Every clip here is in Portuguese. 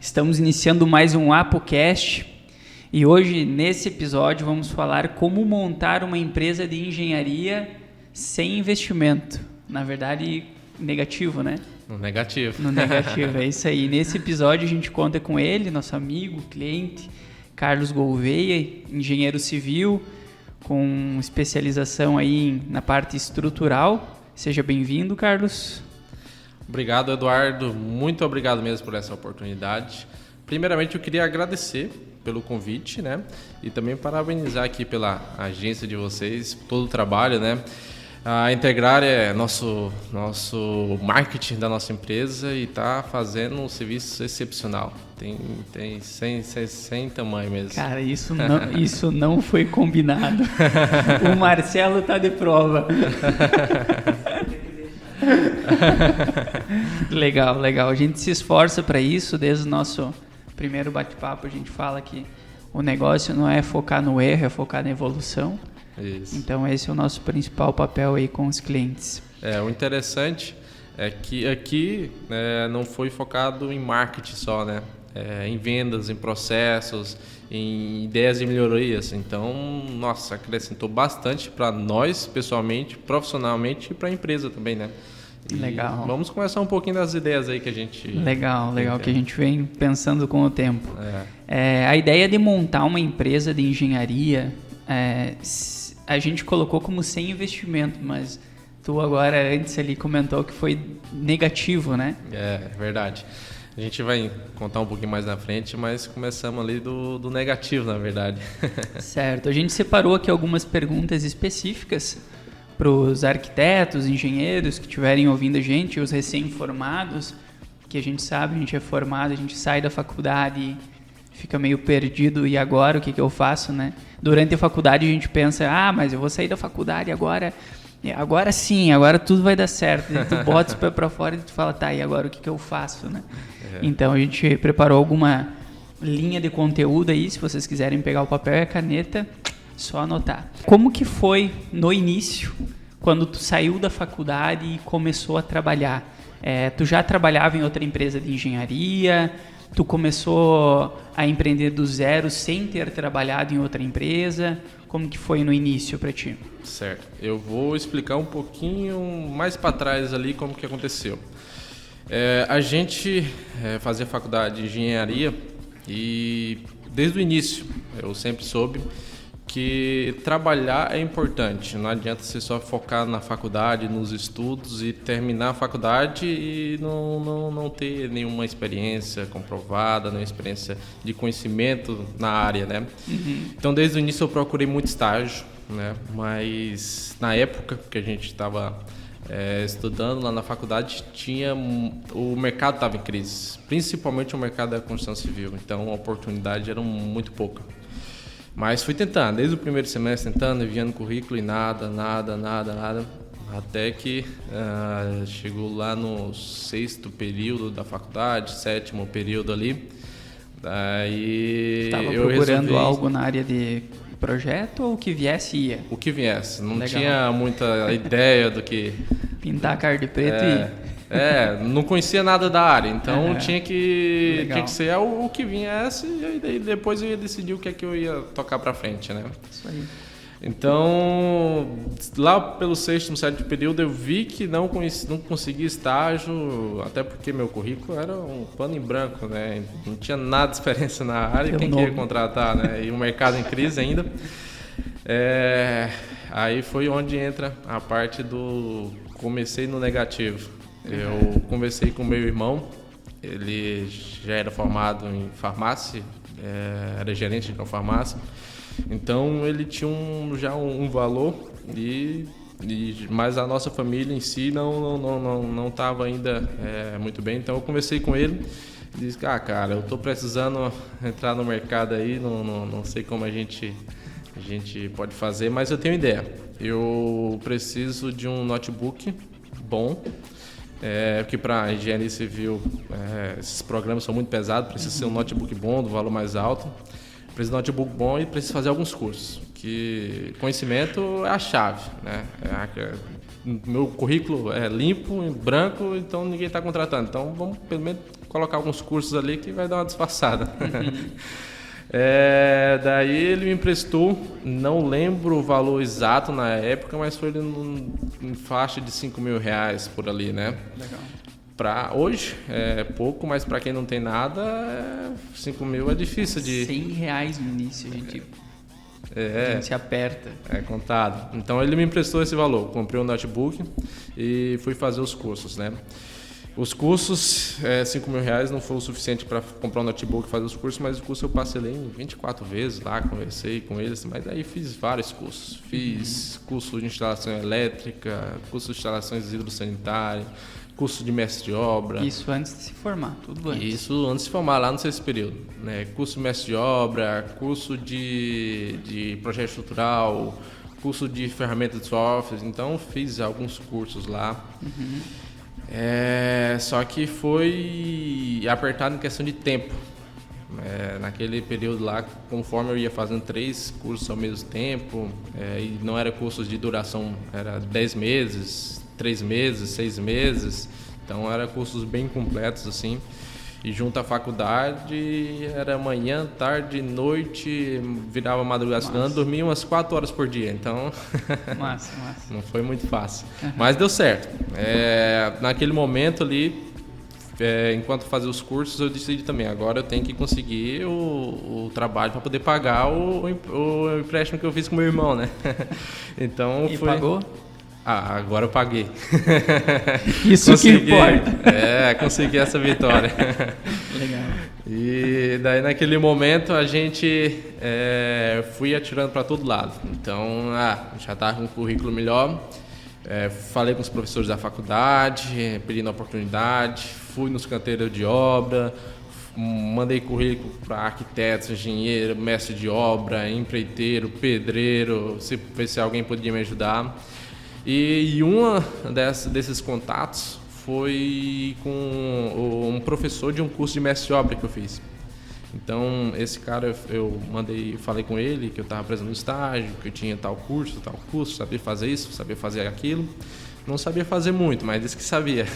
Estamos iniciando mais um ApoCast e hoje, nesse episódio, vamos falar como montar uma empresa de engenharia sem investimento. Na verdade, negativo, né? No negativo. No negativo, é isso aí. Nesse episódio a gente conta com ele, nosso amigo, cliente, Carlos Gouveia, engenheiro civil, com especialização aí na parte estrutural. Seja bem-vindo, Carlos. Obrigado, Eduardo. Muito obrigado mesmo por essa oportunidade. Primeiramente, eu queria agradecer pelo convite, né? E também parabenizar aqui pela agência de vocês, por todo o trabalho, né? A Integrar é nosso marketing da nossa empresa e está fazendo um serviço excepcional. Tem sem tamanho mesmo. Cara, isso não foi combinado. O Marcelo tá de prova. Legal. A gente se esforça para isso. Desde o nosso primeiro bate-papo a gente fala que o negócio não é focar no erro, é focar na evolução. Isso. Então esse é o nosso principal papel aí com os clientes. O interessante é que aqui não foi focado em marketing só, né? Em vendas, em processos, em ideias de melhorias. Então, nossa, acrescentou bastante para nós, pessoalmente, profissionalmente e para a empresa também, né? E legal. Vamos conversar um pouquinho das ideias aí que a gente... Legal, que a gente vem pensando com o tempo. A ideia de montar uma empresa de engenharia, a gente colocou como sem investimento, mas tu agora, antes ali, comentou que foi negativo, né? É verdade. A gente vai contar um pouquinho mais na frente, mas começamos ali do negativo, na verdade. Certo. A gente separou aqui algumas perguntas específicas para os arquitetos, engenheiros que estiverem ouvindo a gente, os recém-formados, que a gente sabe, a gente é formado, a gente sai da faculdade e fica meio perdido, e agora o que eu faço, né? Durante a faculdade a gente pensa, mas eu vou sair da faculdade agora sim, agora tudo vai dar certo. E tu bota o pé para fora e tu fala, e agora o que eu faço, né? Então a gente preparou alguma linha de conteúdo aí, se vocês quiserem pegar o papel e a caneta, só anotar. Como que foi no início, quando tu saiu da faculdade e começou a trabalhar? Tu já trabalhava em outra empresa de engenharia? Tu começou a empreender do zero sem ter trabalhado em outra empresa? Como que foi no início para ti? Certo. Eu vou explicar um pouquinho mais para trás ali como que aconteceu. A gente fazia faculdade de engenharia e desde o início eu sempre soube que trabalhar é importante. Não adianta você só focar na faculdade, nos estudos e terminar a faculdade e não ter nenhuma experiência comprovada, nenhuma experiência de conhecimento na área, né? Uhum. Então, desde o início eu procurei muito estágio, né? Mas na época que a gente estava estudando lá na faculdade, o mercado estava em crise, principalmente o mercado da construção civil. Então, a oportunidade era muito pouca. Mas fui tentando, desde o primeiro semestre enviando currículo e nada, até que chegou lá no 6º período da faculdade, 7º período ali. Daí estava procurando algo na área de projeto ou o que viesse ia? O que viesse, não Legal. Tinha muita ideia do que... Pintar a cara de preto e... não conhecia nada da área, então tinha que ser o que viesse e aí depois eu ia decidir o que é que eu ia tocar para frente, né? Isso aí. Então, lá pelo 6º, 7º período eu vi que não conseguia estágio, até porque meu currículo era um pano em branco, né? Não tinha nada de experiência na área, quem queria contratar, né? E o mercado em crise ainda. Aí foi onde entra a parte do... Comecei no negativo. Eu conversei com meu irmão, ele já era formado em farmácia, era gerente de uma farmácia, então ele tinha já um valor, mas a nossa família em si não estava ainda muito bem, então eu conversei com ele e disse, cara, eu estou precisando entrar no mercado aí, não sei como a gente pode fazer, mas eu tenho ideia, eu preciso de um notebook bom, porque para engenharia civil esses programas são muito pesados, precisa ser um notebook bom, do valor mais alto, precisa de um notebook bom e precisa fazer alguns cursos, que conhecimento é a chave, né? Meu currículo é limpo, branco, então ninguém está contratando, então vamos pelo menos colocar alguns cursos ali que vai dar uma disfarçada. Daí ele me emprestou, não lembro o valor exato na época, mas foi em faixa de R$5.000 por ali, né? Legal. Para hoje é pouco, mas para quem não tem nada, 5.000 é difícil de... R$100 no início, a gente se aperta. É contado. Então ele me emprestou esse valor, comprei um notebook e fui fazer os cursos, né? Os cursos, R$5.000 não foi o suficiente para comprar um notebook e fazer os cursos, mas o curso eu parcelei em 24 vezes lá, conversei com eles, mas aí fiz vários cursos. Fiz curso de instalação elétrica, curso de instalações hidrossanitárias, curso de mestre de obra. Isso antes de se formar, tudo antes. Isso antes de se formar, lá no sexto período. Né? Curso de mestre de obra, curso de projeto estrutural, curso de ferramenta de software. Então, fiz alguns cursos lá. Só que foi apertado em questão de tempo. Naquele período lá, conforme eu ia fazendo 3 cursos ao mesmo tempo, e não era cursos de duração, era 10 meses, 3 meses, 6 meses, então eram cursos bem completos assim, e junto à faculdade era manhã, tarde, noite, virava madrugada estudando, dormia umas 4 horas por dia, então massa. Não foi muito fácil, mas deu certo. Naquele momento ali, enquanto fazia os cursos, eu decidi também, agora eu tenho que conseguir o trabalho para poder pagar o empréstimo que eu fiz com meu irmão, né? Então e pagou? Agora eu paguei. Isso consegui, que importa. Consegui essa vitória. Legal. E daí naquele momento a gente fui atirando para todo lado. Então, já estava com um currículo melhor. Falei com os professores da faculdade, pedindo a oportunidade, fui nos canteiros de obra, mandei currículo para arquitetos, engenheiro, mestre de obra, empreiteiro, pedreiro, ver se alguém podia me ajudar. E uma desses contatos foi com um professor de um curso de mestre de obra que eu fiz. Então, esse cara, falei com ele que eu estava apresentando estágio, que eu tinha tal curso, sabia fazer isso, sabia fazer aquilo. Não sabia fazer muito, mas disse que sabia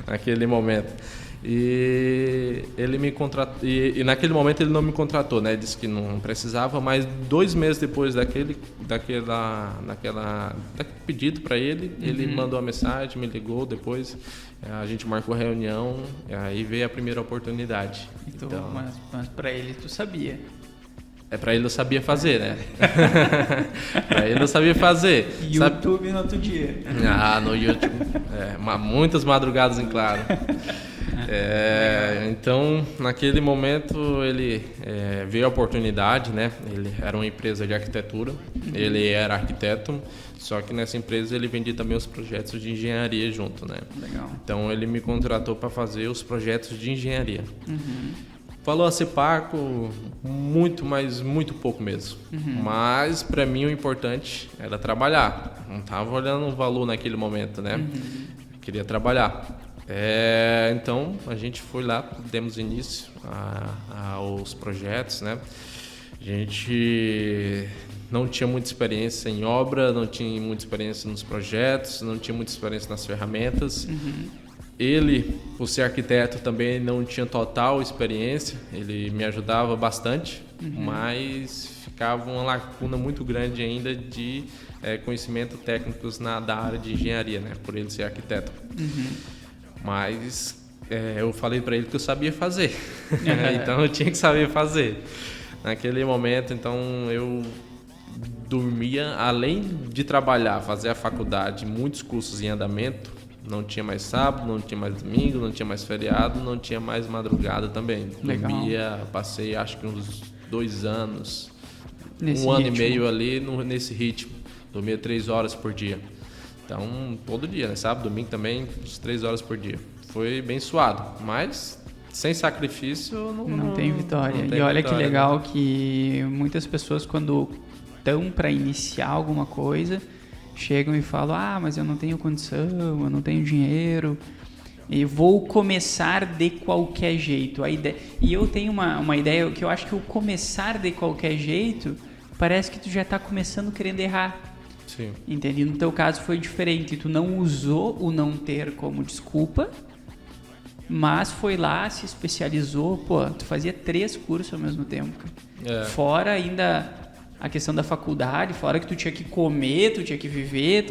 naquele momento. E ele me contratou, e naquele momento ele não me contratou, né? Disse que não precisava, mas 2 meses depois daquele pedido para ele, ele mandou uma mensagem, me ligou depois, a gente marcou a reunião, aí veio a primeira oportunidade. Então, mas para ele tu sabia? Para ele eu sabia fazer, né? Para ele eu sabia fazer. YouTube no outro dia. No YouTube. Muitas madrugadas em claro. Então, naquele momento, ele veio a oportunidade, né? Ele era uma empresa de arquitetura, ele era arquiteto, só que nessa empresa ele vendia também os projetos de engenharia junto, né? Legal. Então, ele me contratou para fazer os projetos de engenharia. Valor a ser pago muito, mas muito pouco mesmo. Mas, para mim, o importante era trabalhar. Não estava olhando o valor naquele momento, né? Queria trabalhar. Então, a gente foi lá, demos início aos projetos, né? A gente não tinha muita experiência em obra, não tinha muita experiência nos projetos, não tinha muita experiência nas ferramentas. Ele, por ser arquiteto, também não tinha total experiência, ele me ajudava bastante, mas ficava uma lacuna muito grande ainda de conhecimento técnicos da área de engenharia, né? Por ele ser arquiteto. Mas eu falei para ele que eu sabia fazer, então eu tinha que saber fazer. Naquele momento, então, eu dormia, além de trabalhar, fazer a faculdade, muitos cursos em andamento, não tinha mais sábado, não tinha mais domingo, não tinha mais feriado, não tinha mais madrugada também. Legal. Dormia, passei acho que uns 2 anos, nesse um ano ritmo. e meio ali nesse ritmo. Dormia 3 horas por dia. Então, todo dia, né? Sábado, domingo também, uns 3 horas por dia. Foi bem suado, mas sem sacrifício não tem vitória. Não tem olha vitória, que legal que muitas pessoas, quando estão para iniciar alguma coisa, chegam e falam: mas eu não tenho condição, eu não tenho dinheiro, e vou começar de qualquer jeito. E eu tenho uma ideia que eu acho que o começar de qualquer jeito parece que tu já está começando querendo errar. Sim. Entende? No teu caso foi diferente, tu não usou o não ter como desculpa, mas foi lá, se especializou, pô, tu fazia 3 cursos ao mesmo tempo, cara. Fora ainda a questão da faculdade, fora que tu tinha que comer, tu tinha que viver,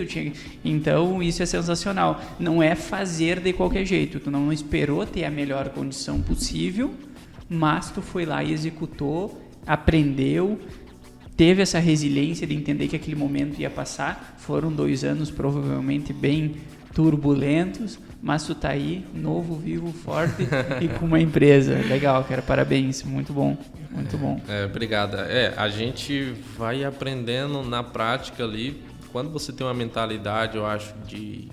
então isso é sensacional. Não é fazer de qualquer jeito, tu não esperou ter a melhor condição possível, mas tu foi lá e executou, aprendeu, teve essa resiliência de entender que aquele momento ia passar. Foram 2 anos provavelmente bem turbulentos, mas tu tá aí, novo, vivo, forte e com uma empresa. Legal, cara, parabéns, muito bom, muito bom. Obrigado. A gente vai aprendendo na prática ali. Quando você tem uma mentalidade, eu acho, de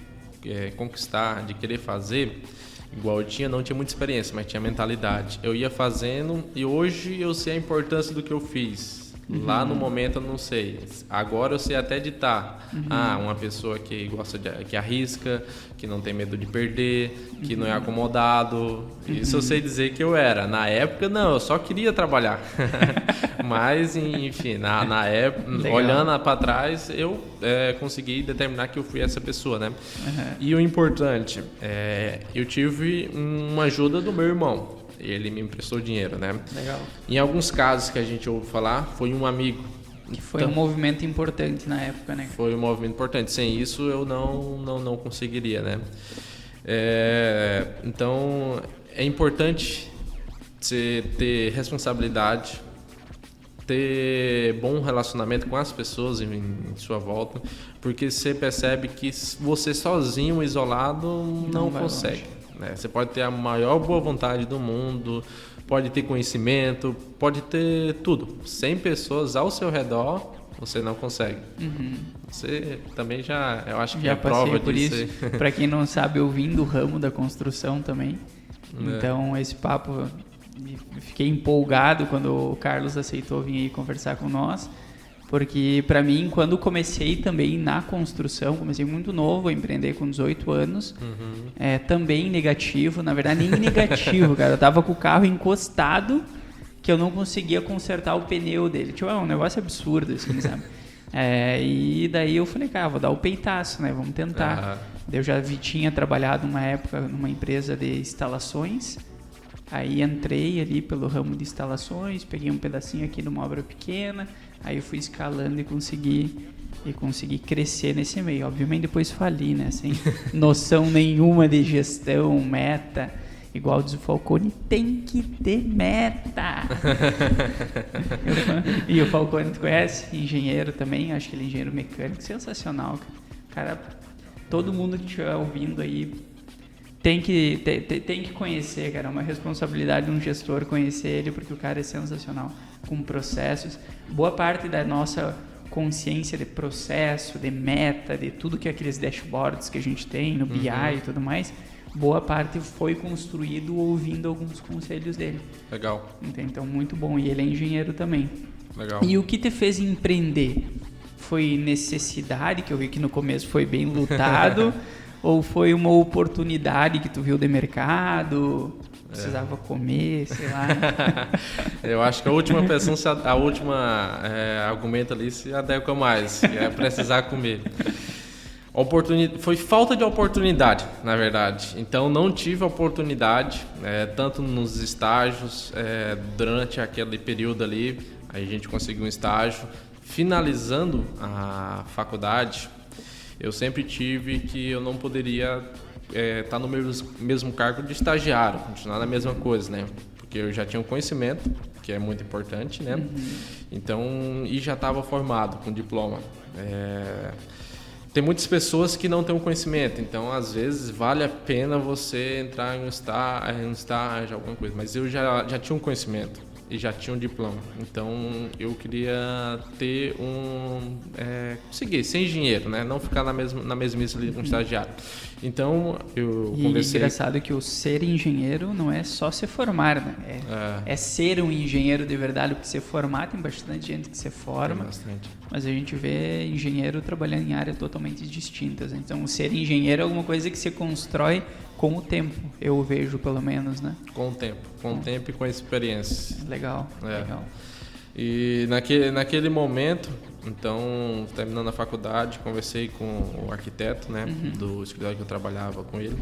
conquistar, de querer fazer, igual eu não tinha muita experiência, mas tinha mentalidade. Eu ia fazendo e hoje eu sei a importância do que eu fiz. Lá no momento eu não sei. Agora eu sei até ditar. Uma pessoa que gosta que arrisca, que não tem medo de perder, que não é acomodado. Isso eu sei dizer que eu era. Na época não, eu só queria trabalhar. Mas enfim, na época, legal, olhando para trás, eu consegui determinar que eu fui essa pessoa, né? E o importante, eu tive uma ajuda do meu irmão. Ele me emprestou dinheiro, né? Legal. Em alguns casos que a gente ouve falar, foi um amigo. Que foi um movimento importante na época, né? Foi um movimento importante. Sem isso, eu não conseguiria, né? Então, é importante você ter responsabilidade, ter bom relacionamento com as pessoas em sua volta, porque você percebe que você sozinho, isolado, não consegue. Você pode ter a maior boa vontade do mundo, pode ter conhecimento, pode ter tudo. 100 pessoas ao seu redor, você não consegue. Você também eu acho que é prova por disso. Isso. Para quem não sabe, eu vim do ramo da construção também. Então, esse papo, fiquei empolgado quando o Carlos aceitou vir aí conversar com nós. Porque para mim, quando comecei também na construção, comecei muito novo a empreender com 18 anos, também negativo, na verdade nem negativo, cara, eu tava com o carro encostado que eu não conseguia consertar o pneu dele, tipo, é um negócio absurdo, assim, sabe? E daí eu falei, cara, vou dar o peitaço, né, vamos tentar. Daí eu já tinha trabalhado uma época numa empresa de instalações. Aí entrei ali pelo ramo de instalações, peguei um pedacinho aqui de uma obra pequena, aí eu fui escalando e consegui crescer nesse meio. Obviamente depois fali, né? Sem noção nenhuma de gestão, meta. Igual diz o Falcone, tem que ter meta. E o Falcone, tu conhece? Engenheiro também, acho que ele é engenheiro mecânico, sensacional. Cara, todo mundo que estiver ouvindo aí tem que conhecer, cara. É uma responsabilidade de um gestor conhecer ele, porque o cara é sensacional, com processos. Boa parte da nossa consciência de processo, de meta, de tudo que aqueles dashboards que a gente tem no BI e tudo mais, boa parte foi construído ouvindo alguns conselhos dele. Legal. Então, muito bom. E ele é engenheiro também. Legal. E o que te fez empreender? Foi necessidade, que eu vi que no começo foi bem lutado, ou foi uma oportunidade que tu viu de mercado? Precisava comer, sei lá. Eu acho que a última argumento ali se adequa mais, que é precisar comer. Foi falta de oportunidade, na verdade. Então não tive oportunidade, tanto nos estágios, durante aquele período ali, aí a gente conseguiu um estágio. Finalizando a faculdade, eu sempre tive que eu não poderia estar no mesmo cargo de estagiário, continuar na mesma coisa, né? Porque eu já tinha um conhecimento, que é muito importante, né? Então, e já estava formado com diploma. Tem muitas pessoas que não têm um conhecimento, então às vezes vale a pena você entrar em um estágio, alguma coisa. Mas eu já tinha um conhecimento e já tinha um diploma, então eu queria ter conseguir ser engenheiro, né? Não ficar na mesmice ali com estagiário. Então eu conversei. E engraçado que o ser engenheiro não é só se formar, né? É ser um engenheiro de verdade, porque se formar tem bastante gente que se forma, mas a gente vê engenheiro trabalhando em áreas totalmente distintas. Então o ser engenheiro é alguma coisa que se constrói com o tempo, eu vejo pelo menos, né? Com o tempo e com a experiência. Legal. E naquele momento, então, terminando a faculdade, conversei com o arquiteto, né, do escritório que eu trabalhava com ele.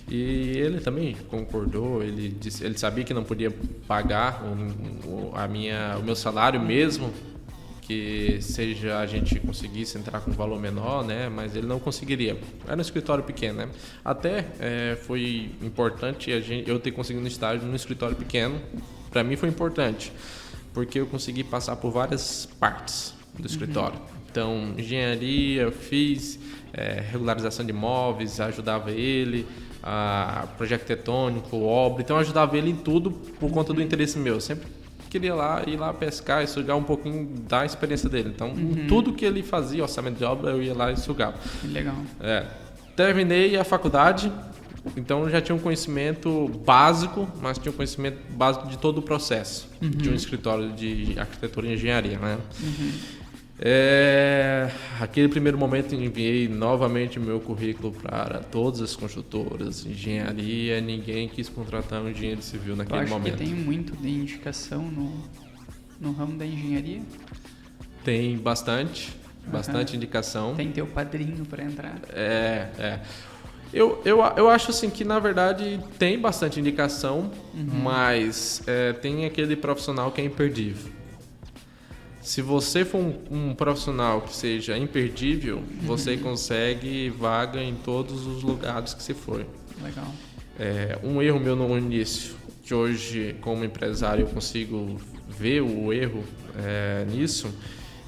E ele também concordou, ele sabia que não podia pagar o meu salário mesmo, que seja a gente conseguisse entrar com um valor menor, né? Mas ele não conseguiria. Era um escritório pequeno, né? Até foi importante eu ter conseguido um estágio num escritório pequeno. Para mim foi importante, porque eu consegui passar por várias partes do escritório. Então, engenharia, fiz regularização de imóveis, ajudava ele, projeto arquitetônico, obra. Então, eu ajudava ele em tudo por conta do interesse meu. Sempre queria ir lá pescar e sugar um pouquinho da experiência dele. Então, tudo que ele fazia, orçamento de obra, eu ia lá e sugava. Legal. Terminei a faculdade, então já tinha um conhecimento básico, mas tinha um conhecimento básico de todo o processo de um escritório de arquitetura e engenharia, né? Aquele primeiro momento enviei novamente meu currículo para todas as construtoras, engenharia, ninguém quis contratar um engenheiro civil naquele momento. Que tem muito de indicação no ramo da engenharia? Tem bastante indicação. Tem teu padrinho para entrar? Eu acho assim que na verdade tem bastante indicação, mas tem aquele profissional que é imperdível. Se você for um profissional que seja imperdível, você consegue vaga em todos os lugares que você for. Legal. Um erro meu no início, que hoje como empresário eu consigo ver o erro nisso,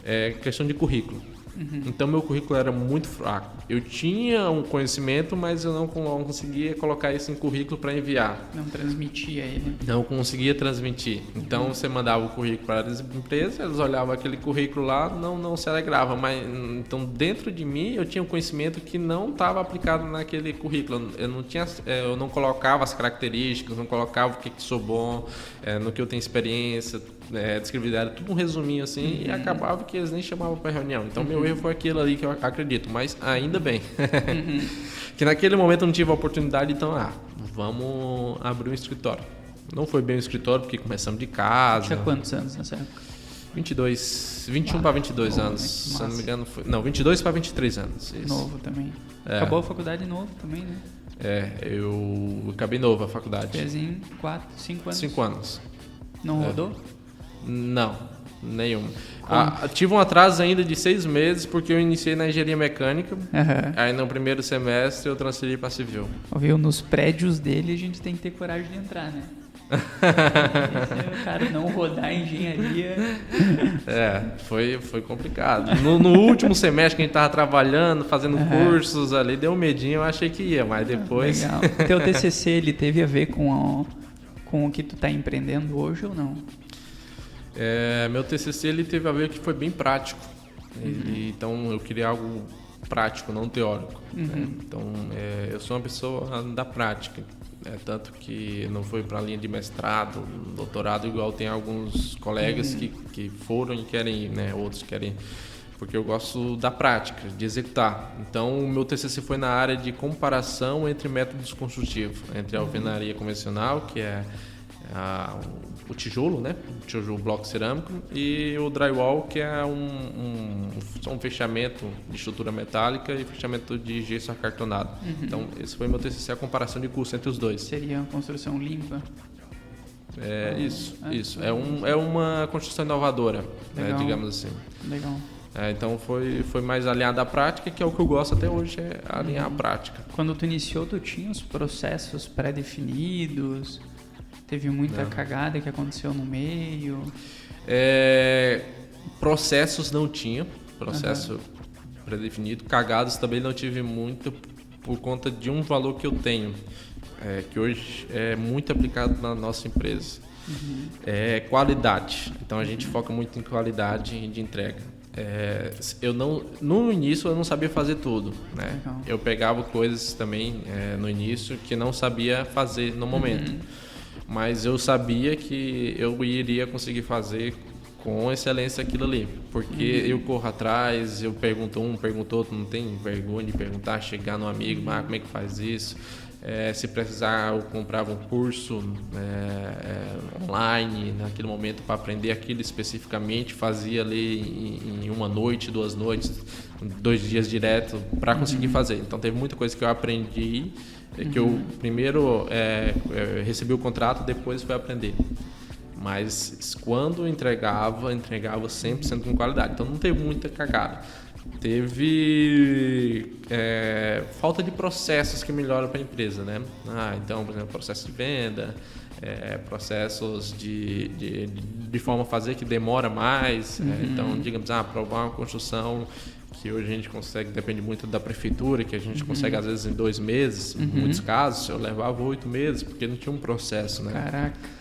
é questão de currículo. Então meu currículo era muito fraco. Eu tinha um conhecimento, mas eu não conseguia colocar isso em currículo para enviar. Não transmitia ele. Não conseguia transmitir. Então você mandava o currículo para as empresas, eles olhavam aquele currículo lá, não se alegrava. Mas então dentro de mim eu tinha um conhecimento que não estava aplicado naquele currículo. Eu não colocava as características, não colocava o que sou bom, no que eu tenho experiência. Descrever tudo um resuminho assim e acabava que eles nem chamavam para reunião. Então meu erro foi aquilo ali que eu acredito, mas ainda bem que naquele momento eu não tive a oportunidade, então vamos abrir um escritório. Não foi bem um escritório porque começamos de casa. Tinha quantos anos nessa época? 21 para 22 anos, se não me engano foi. Não, 22 para 23 anos. Isso. Novo também. Acabou a faculdade novo também, né? Eu acabei novo a faculdade. Fez em 5 anos. 5 anos. Não rodou? Não, nenhum. Tive um atraso ainda de 6 meses porque eu iniciei na engenharia mecânica. Aí no primeiro semestre eu transferi para civil. Viu? Nos prédios dele a gente tem que ter coragem de entrar, né? O cara não rodar a engenharia. Foi complicado. No último semestre que a gente tava trabalhando, fazendo cursos ali, deu um medinho, eu achei que ia, mas depois... Legal. Teu TCC, ele teve a ver com o que tu tá empreendendo hoje ou não? Meu TCC ele teve a ver que foi bem prático. Então eu queria algo prático, não teórico. Né? Então eu sou uma pessoa da prática. Tanto que não foi para a linha de mestrado, doutorado, igual tem alguns colegas que foram e querem ir, né? Outros querem, porque eu gosto da prática, de executar. Então o meu TCC foi na área de comparação entre métodos construtivos, entre a alvenaria convencional, que é o tijolo, né? O tijolo bloco cerâmico, e o drywall, que é um fechamento de estrutura metálica e fechamento de gesso acartonado. Então, esse foi meu TCC, a comparação de custo entre os dois. Seria uma construção limpa? Isso. É uma construção inovadora, né, digamos assim. Legal. Então, foi mais alinhado à prática, que é o que eu gosto até hoje, é alinhar a prática. Quando tu iniciou, tu tinha os processos pré-definidos? Teve muita cagada que aconteceu no meio? Processos não tinha, processo pré-definido. Cagadas também não tive muito por conta de um valor que eu tenho, que hoje é muito aplicado na nossa empresa. Qualidade. Então a gente foca muito em qualidade de entrega. No início eu não sabia fazer tudo, né? Eu pegava coisas também no início que não sabia fazer no momento. Mas eu sabia que eu iria conseguir fazer com excelência aquilo ali, porque eu corro atrás, eu pergunto pergunto outro, não tem vergonha de perguntar, chegar no amigo, como é que faz isso? Se precisar, eu comprava um curso online naquele momento para aprender aquilo especificamente, fazia ali em uma noite, 2 noites, 2 dias direto para conseguir fazer. Então teve muita coisa que eu aprendi, que eu primeiro recebi o contrato, depois fui aprender. Mas quando entregava 100% com qualidade. Então não teve muita cagada. Teve falta de processos que melhoram para a empresa, né? Então, por exemplo, processo de venda, processos de forma a fazer que demora mais. Então, digamos, aprovar uma construção que hoje a gente consegue, depende muito da prefeitura, que a gente consegue às vezes em 2 meses, em muitos casos, eu levava 8 meses, porque não tinha um processo, né? Caraca.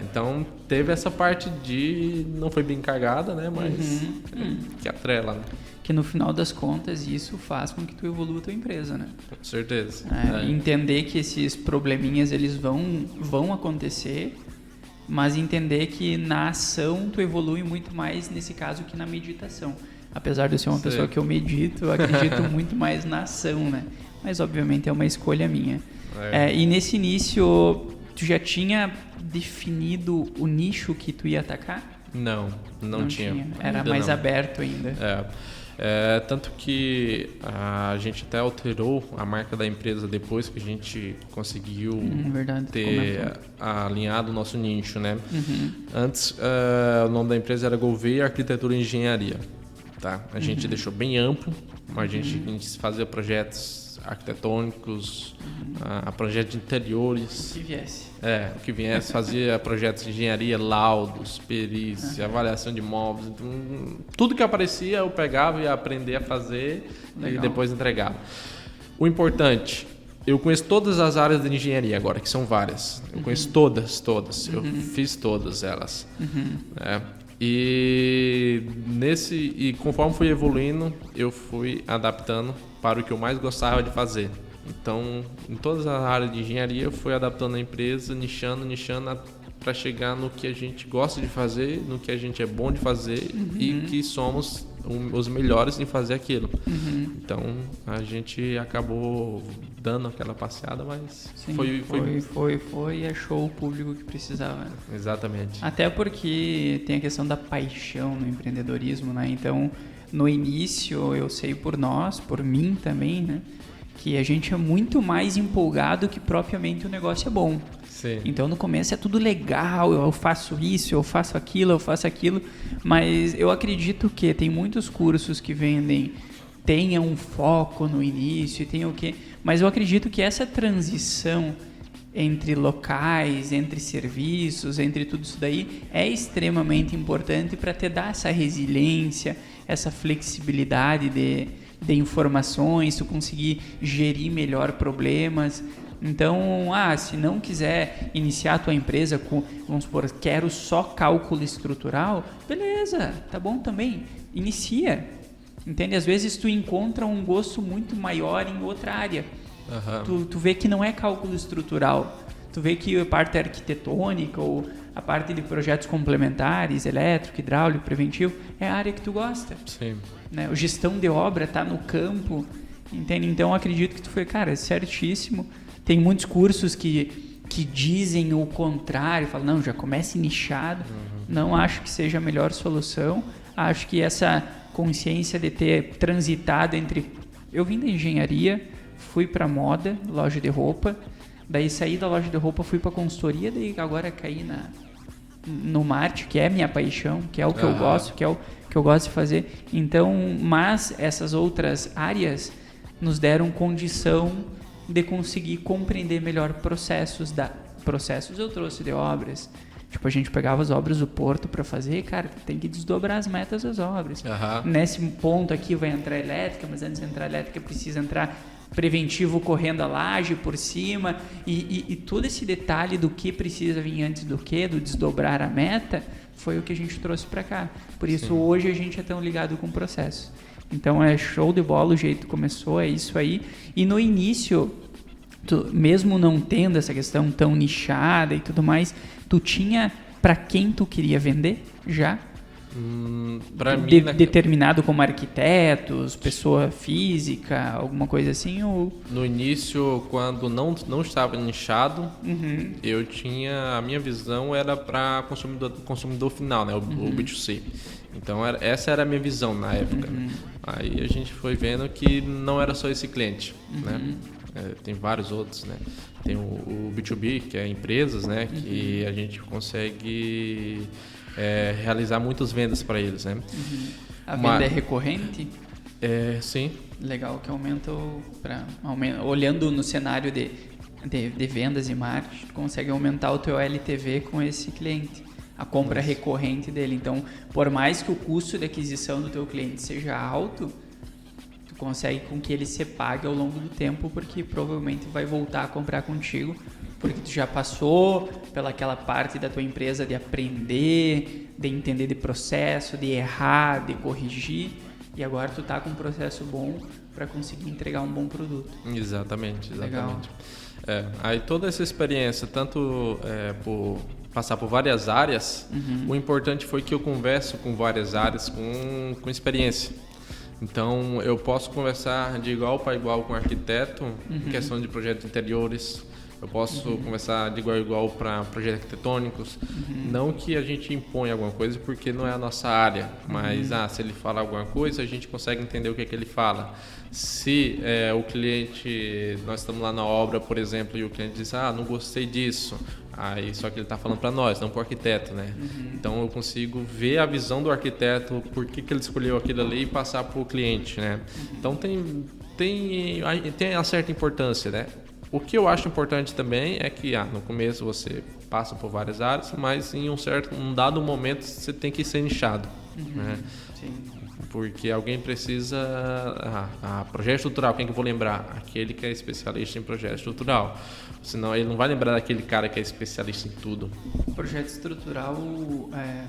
Então teve essa parte de não foi bem cagada, né? Mas que atrela, né? Que no final das contas isso faz com que tu evolua a tua empresa, né? Com certeza. Entender que esses probleminhas eles vão acontecer, mas entender que na ação tu evolui muito mais nesse caso que na meditação. Apesar de eu ser uma pessoa que eu medito, eu acredito muito mais na ação, né? Mas obviamente é uma escolha minha. E nesse início tu já tinha definido o nicho que tu ia atacar? Não tinha. Era ainda mais não. aberto ainda. Tanto que a gente até alterou a marca da empresa depois que a gente conseguiu ter alinhado o nosso nicho, né? Antes, o nome da empresa era Gouveia Arquitetura e Engenharia. Tá? A gente deixou bem amplo, mas a gente fazia projetos arquitetônicos, projetos de interiores. O que viesse. Fazia projetos de engenharia, laudos, perícia, avaliação de imóveis. Então, tudo que aparecia eu pegava e ia aprender a fazer. E depois entregava. O importante, eu conheço todas as áreas de engenharia agora, que são várias. Eu conheço todas. Eu fiz todas elas. E conforme fui evoluindo, eu fui adaptando para o que eu mais gostava de fazer. Então, em todas as áreas de engenharia, eu fui adaptando a empresa, nichando para chegar no que a gente gosta de fazer, no que a gente é bom de fazer e que somos os melhores em fazer aquilo. Então, a gente acabou dando aquela passeada, mas foi e achou o público que precisava. Exatamente. Até porque tem a questão da paixão no empreendedorismo, né? Então, no início, eu sei por mim também, né? Que a gente é muito mais empolgado que propriamente o negócio é bom. Sim. Então, no começo é tudo legal, eu faço isso, eu faço aquilo, mas eu acredito que tem muitos cursos que vendem, tenha um foco no início, tem o quê? Mas eu acredito que essa transição entre locais, entre serviços, entre tudo isso daí, é extremamente importante para te dar essa resiliência, essa flexibilidade de informações, tu conseguir gerir melhor problemas. Então, se não quiser iniciar a tua empresa com, vamos supor, quero só cálculo estrutural, beleza, tá bom também, inicia. Entende? Às vezes tu encontra um gosto muito maior em outra área. Tu vê que não é cálculo estrutural, tu vê que a parte arquitetônica ou a parte de projetos complementares, elétrico, hidráulico, preventivo, é a área que tu gosta. Sim. Né? A gestão de obra tá no campo, entende? Então, acredito que tu foi, cara, certíssimo. Tem muitos cursos que dizem o contrário, falam, não, já comece nichado. Não acho que seja a melhor solução. Acho que essa consciência de ter transitado entre... Eu vim da engenharia, fui para moda, loja de roupa, daí saí da loja de roupa, fui para consultoria, daí agora caí no marketing, que é minha paixão, que é o que eu gosto, que é o que eu gosto de fazer. Então, mas essas outras áreas nos deram condição de conseguir compreender melhor processos eu trouxe de obras. Tipo, a gente pegava as obras do Porto para fazer, cara, tem que desdobrar as metas das obras. Nesse ponto aqui vai entrar elétrica, mas antes de entrar elétrica precisa entrar preventivo correndo a laje por cima e todo esse detalhe do que precisa vir antes do desdobrar a meta, foi o que a gente trouxe para cá. Por isso, hoje a gente é tão ligado com o processo. Então, é show de bola o jeito que começou, é isso aí. E no início, mesmo não tendo essa questão tão nichada e tudo mais, tu tinha para quem tu queria vender já? Para mim, determinado como arquitetos, pessoa física, alguma coisa assim? Ou... No início, quando não estava nichado, eu tinha... A minha visão era para consumidor final, né? O B2C. Então, essa era a minha visão na época. Né? Aí a gente foi vendo que não era só esse cliente, né? Tem vários outros, né? Tem o B2B, que é empresas, né? Que a gente consegue... realizar muitas vendas para eles, né? A venda é recorrente? Sim. Legal, que aumenta, olhando no cenário de vendas e marketing, tu consegue aumentar o teu LTV com esse cliente, a compra recorrente dele. Então, por mais que o custo de aquisição do teu cliente seja alto, tu consegue com que ele se pague ao longo do tempo, porque provavelmente vai voltar a comprar contigo, porque tu já passou pelaquela parte da tua empresa de aprender, de entender de processo, de errar, de corrigir, e agora tu tá com um processo bom para conseguir entregar um bom produto. Exatamente. Legal. Aí toda essa experiência, tanto por passar por várias áreas, o importante foi que eu converso com várias áreas com experiência. Então, eu posso conversar de igual para igual com o arquiteto em questão de projetos interiores. Eu posso conversar de igual a igual para projetos arquitetônicos. Não que a gente imponha alguma coisa, porque não é a nossa área. Mas, se ele fala alguma coisa, a gente consegue entender o que é que ele fala. Se o cliente... Nós estamos lá na obra, por exemplo, e o cliente diz, não gostei disso. Aí, só que ele está falando para nós, não para o arquiteto, né? Então, eu consigo ver a visão do arquiteto, por que ele escolheu aquilo ali e passar para o cliente, né? Então, tem uma certa importância, né? O que eu acho importante também é que no começo você passa por várias áreas, mas em um dado momento você tem que ser nichado, né? Sim. Porque alguém precisa... projeto estrutural, quem que eu vou lembrar? Aquele que é especialista em projeto estrutural. Senão ele não vai lembrar daquele cara que é especialista em tudo. O projeto estrutural,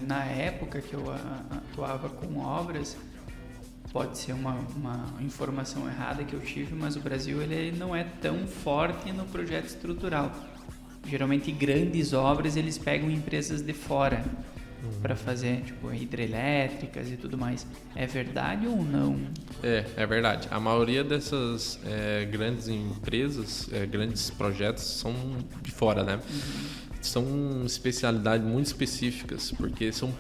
na época que eu atuava com obras, pode ser uma informação errada que eu tive, mas o Brasil ele não é tão forte no projeto estrutural. Geralmente grandes obras eles pegam empresas de fora para fazer, tipo, hidrelétricas e tudo mais. É verdade ou não? É verdade. A maioria dessas grandes empresas, grandes projetos são de fora, né? São especialidades muito específicas, porque são,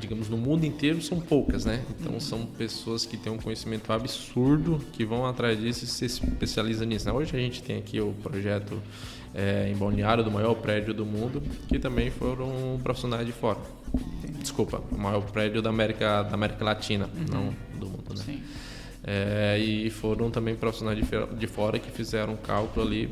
digamos, no mundo inteiro são poucas, né? Então são pessoas que têm um conhecimento absurdo, que vão atrás disso e se especializam nisso, né? Hoje a gente tem aqui o projeto em Balneário, do maior prédio do mundo, que também foram profissionais de fora. Desculpa, o maior prédio da América Latina, não do mundo, né? Sim. E foram também profissionais de fora que fizeram um cálculo ali,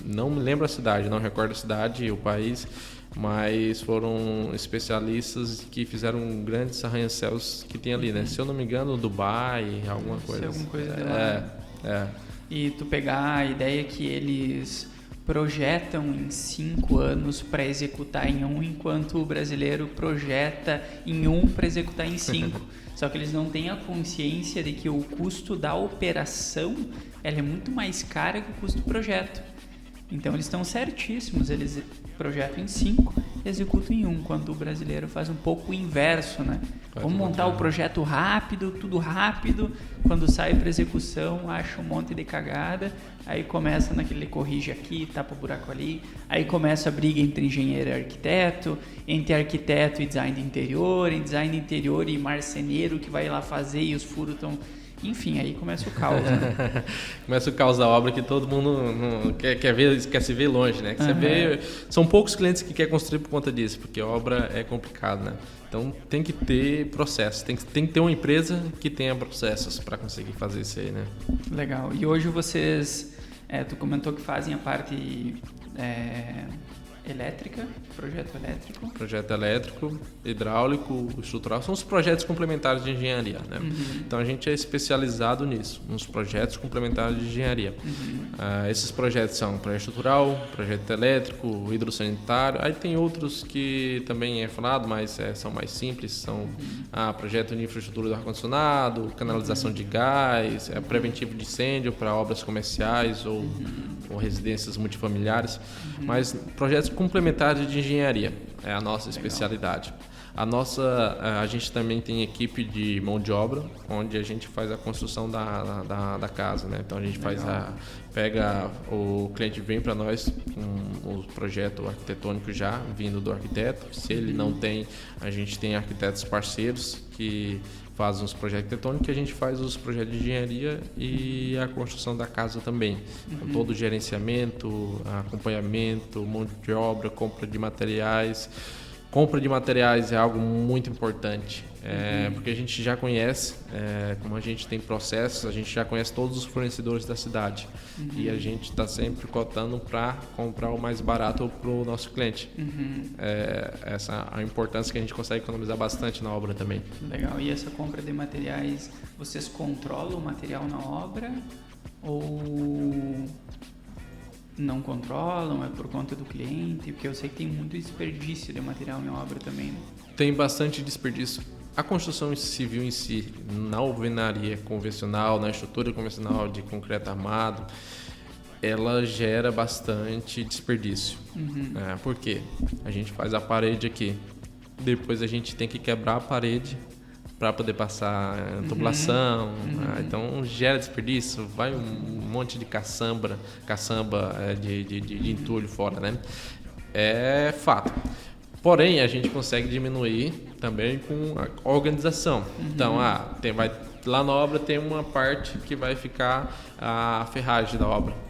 não me lembro a cidade, não recordo a cidade e o país, mas foram especialistas que fizeram grandes arranha-céus que tem ali, né? Se eu não me engano, Dubai, alguma coisa. Alguma coisa de lá. E tu pegar a ideia que eles projetam em 5 anos para executar em 1, enquanto o brasileiro projeta em 1 para executar em 5. Só que eles não têm a consciência de que o custo da operação ela é muito mais cara que o custo do projeto. Então eles estão certíssimos, eles projetam em 5, executam em 1, quando o brasileiro faz um pouco o inverso, né? Vamos montar o projeto rápido, tudo rápido, quando sai para execução acha um monte de cagada, aí começa naquele corrige aqui, tapa o buraco ali, aí começa a briga entre engenheiro e arquiteto, entre arquiteto e design de interior, em design de interior e marceneiro que vai lá fazer e os furos estão... Enfim, aí começa o caos, né? Começa o caos da obra que todo mundo quer se ver longe, né? Que você vê, são poucos clientes que querem construir por conta disso, porque a obra é complicada, né? Então tem que ter processo, tem que ter uma empresa que tenha processos para conseguir fazer isso aí, né? Legal. E hoje vocês, tu comentou que fazem a parte elétrica, projeto elétrico, hidráulico, estrutural, são os projetos complementares de engenharia, né? Então a gente é especializado nisso, nos projetos complementares de engenharia. Esses projetos são projeto estrutural, projeto elétrico, hidrossanitário, aí tem outros que também é falado, mas são mais simples, são projeto de infraestrutura do ar-condicionado, canalização de gás, preventivo de incêndio para obras comerciais ou residências multifamiliares, mas projetos complementares de engenharia é a nossa especialidade. A gente também tem equipe de mão de obra, onde a gente faz a construção da casa, né? Então a gente o cliente vem para nós com o projeto arquitetônico já vindo do arquiteto. Se ele não tem, a gente tem arquitetos parceiros que fazem os projetos arquitetônicos, que a gente faz os projetos de engenharia e a construção da casa também. Então, todo o gerenciamento, acompanhamento, mão de obra, compra de materiais. Compra de materiais é algo muito importante, porque a gente já conhece, como a gente tem processos, a gente já conhece todos os fornecedores da cidade e a gente está sempre cotando para comprar o mais barato para o nosso cliente. Essa a importância que a gente consegue economizar bastante na obra também. Legal. E essa compra de materiais, vocês controlam o material na obra ou não controlam, é por conta do cliente? Porque eu sei que tem muito desperdício de material em obra também, né? Tem bastante desperdício. A construção civil em si, na alvenaria convencional, na estrutura convencional de concreto armado, ela gera bastante desperdício. Por quê? A gente faz a parede aqui, depois a gente tem que quebrar a parede para poder passar tubulação, então gera desperdício, vai um monte de caçamba de entulho fora, né? É fato. Porém, a gente consegue diminuir também com a organização. Então, lá na obra tem uma parte que vai ficar a ferragem da obra.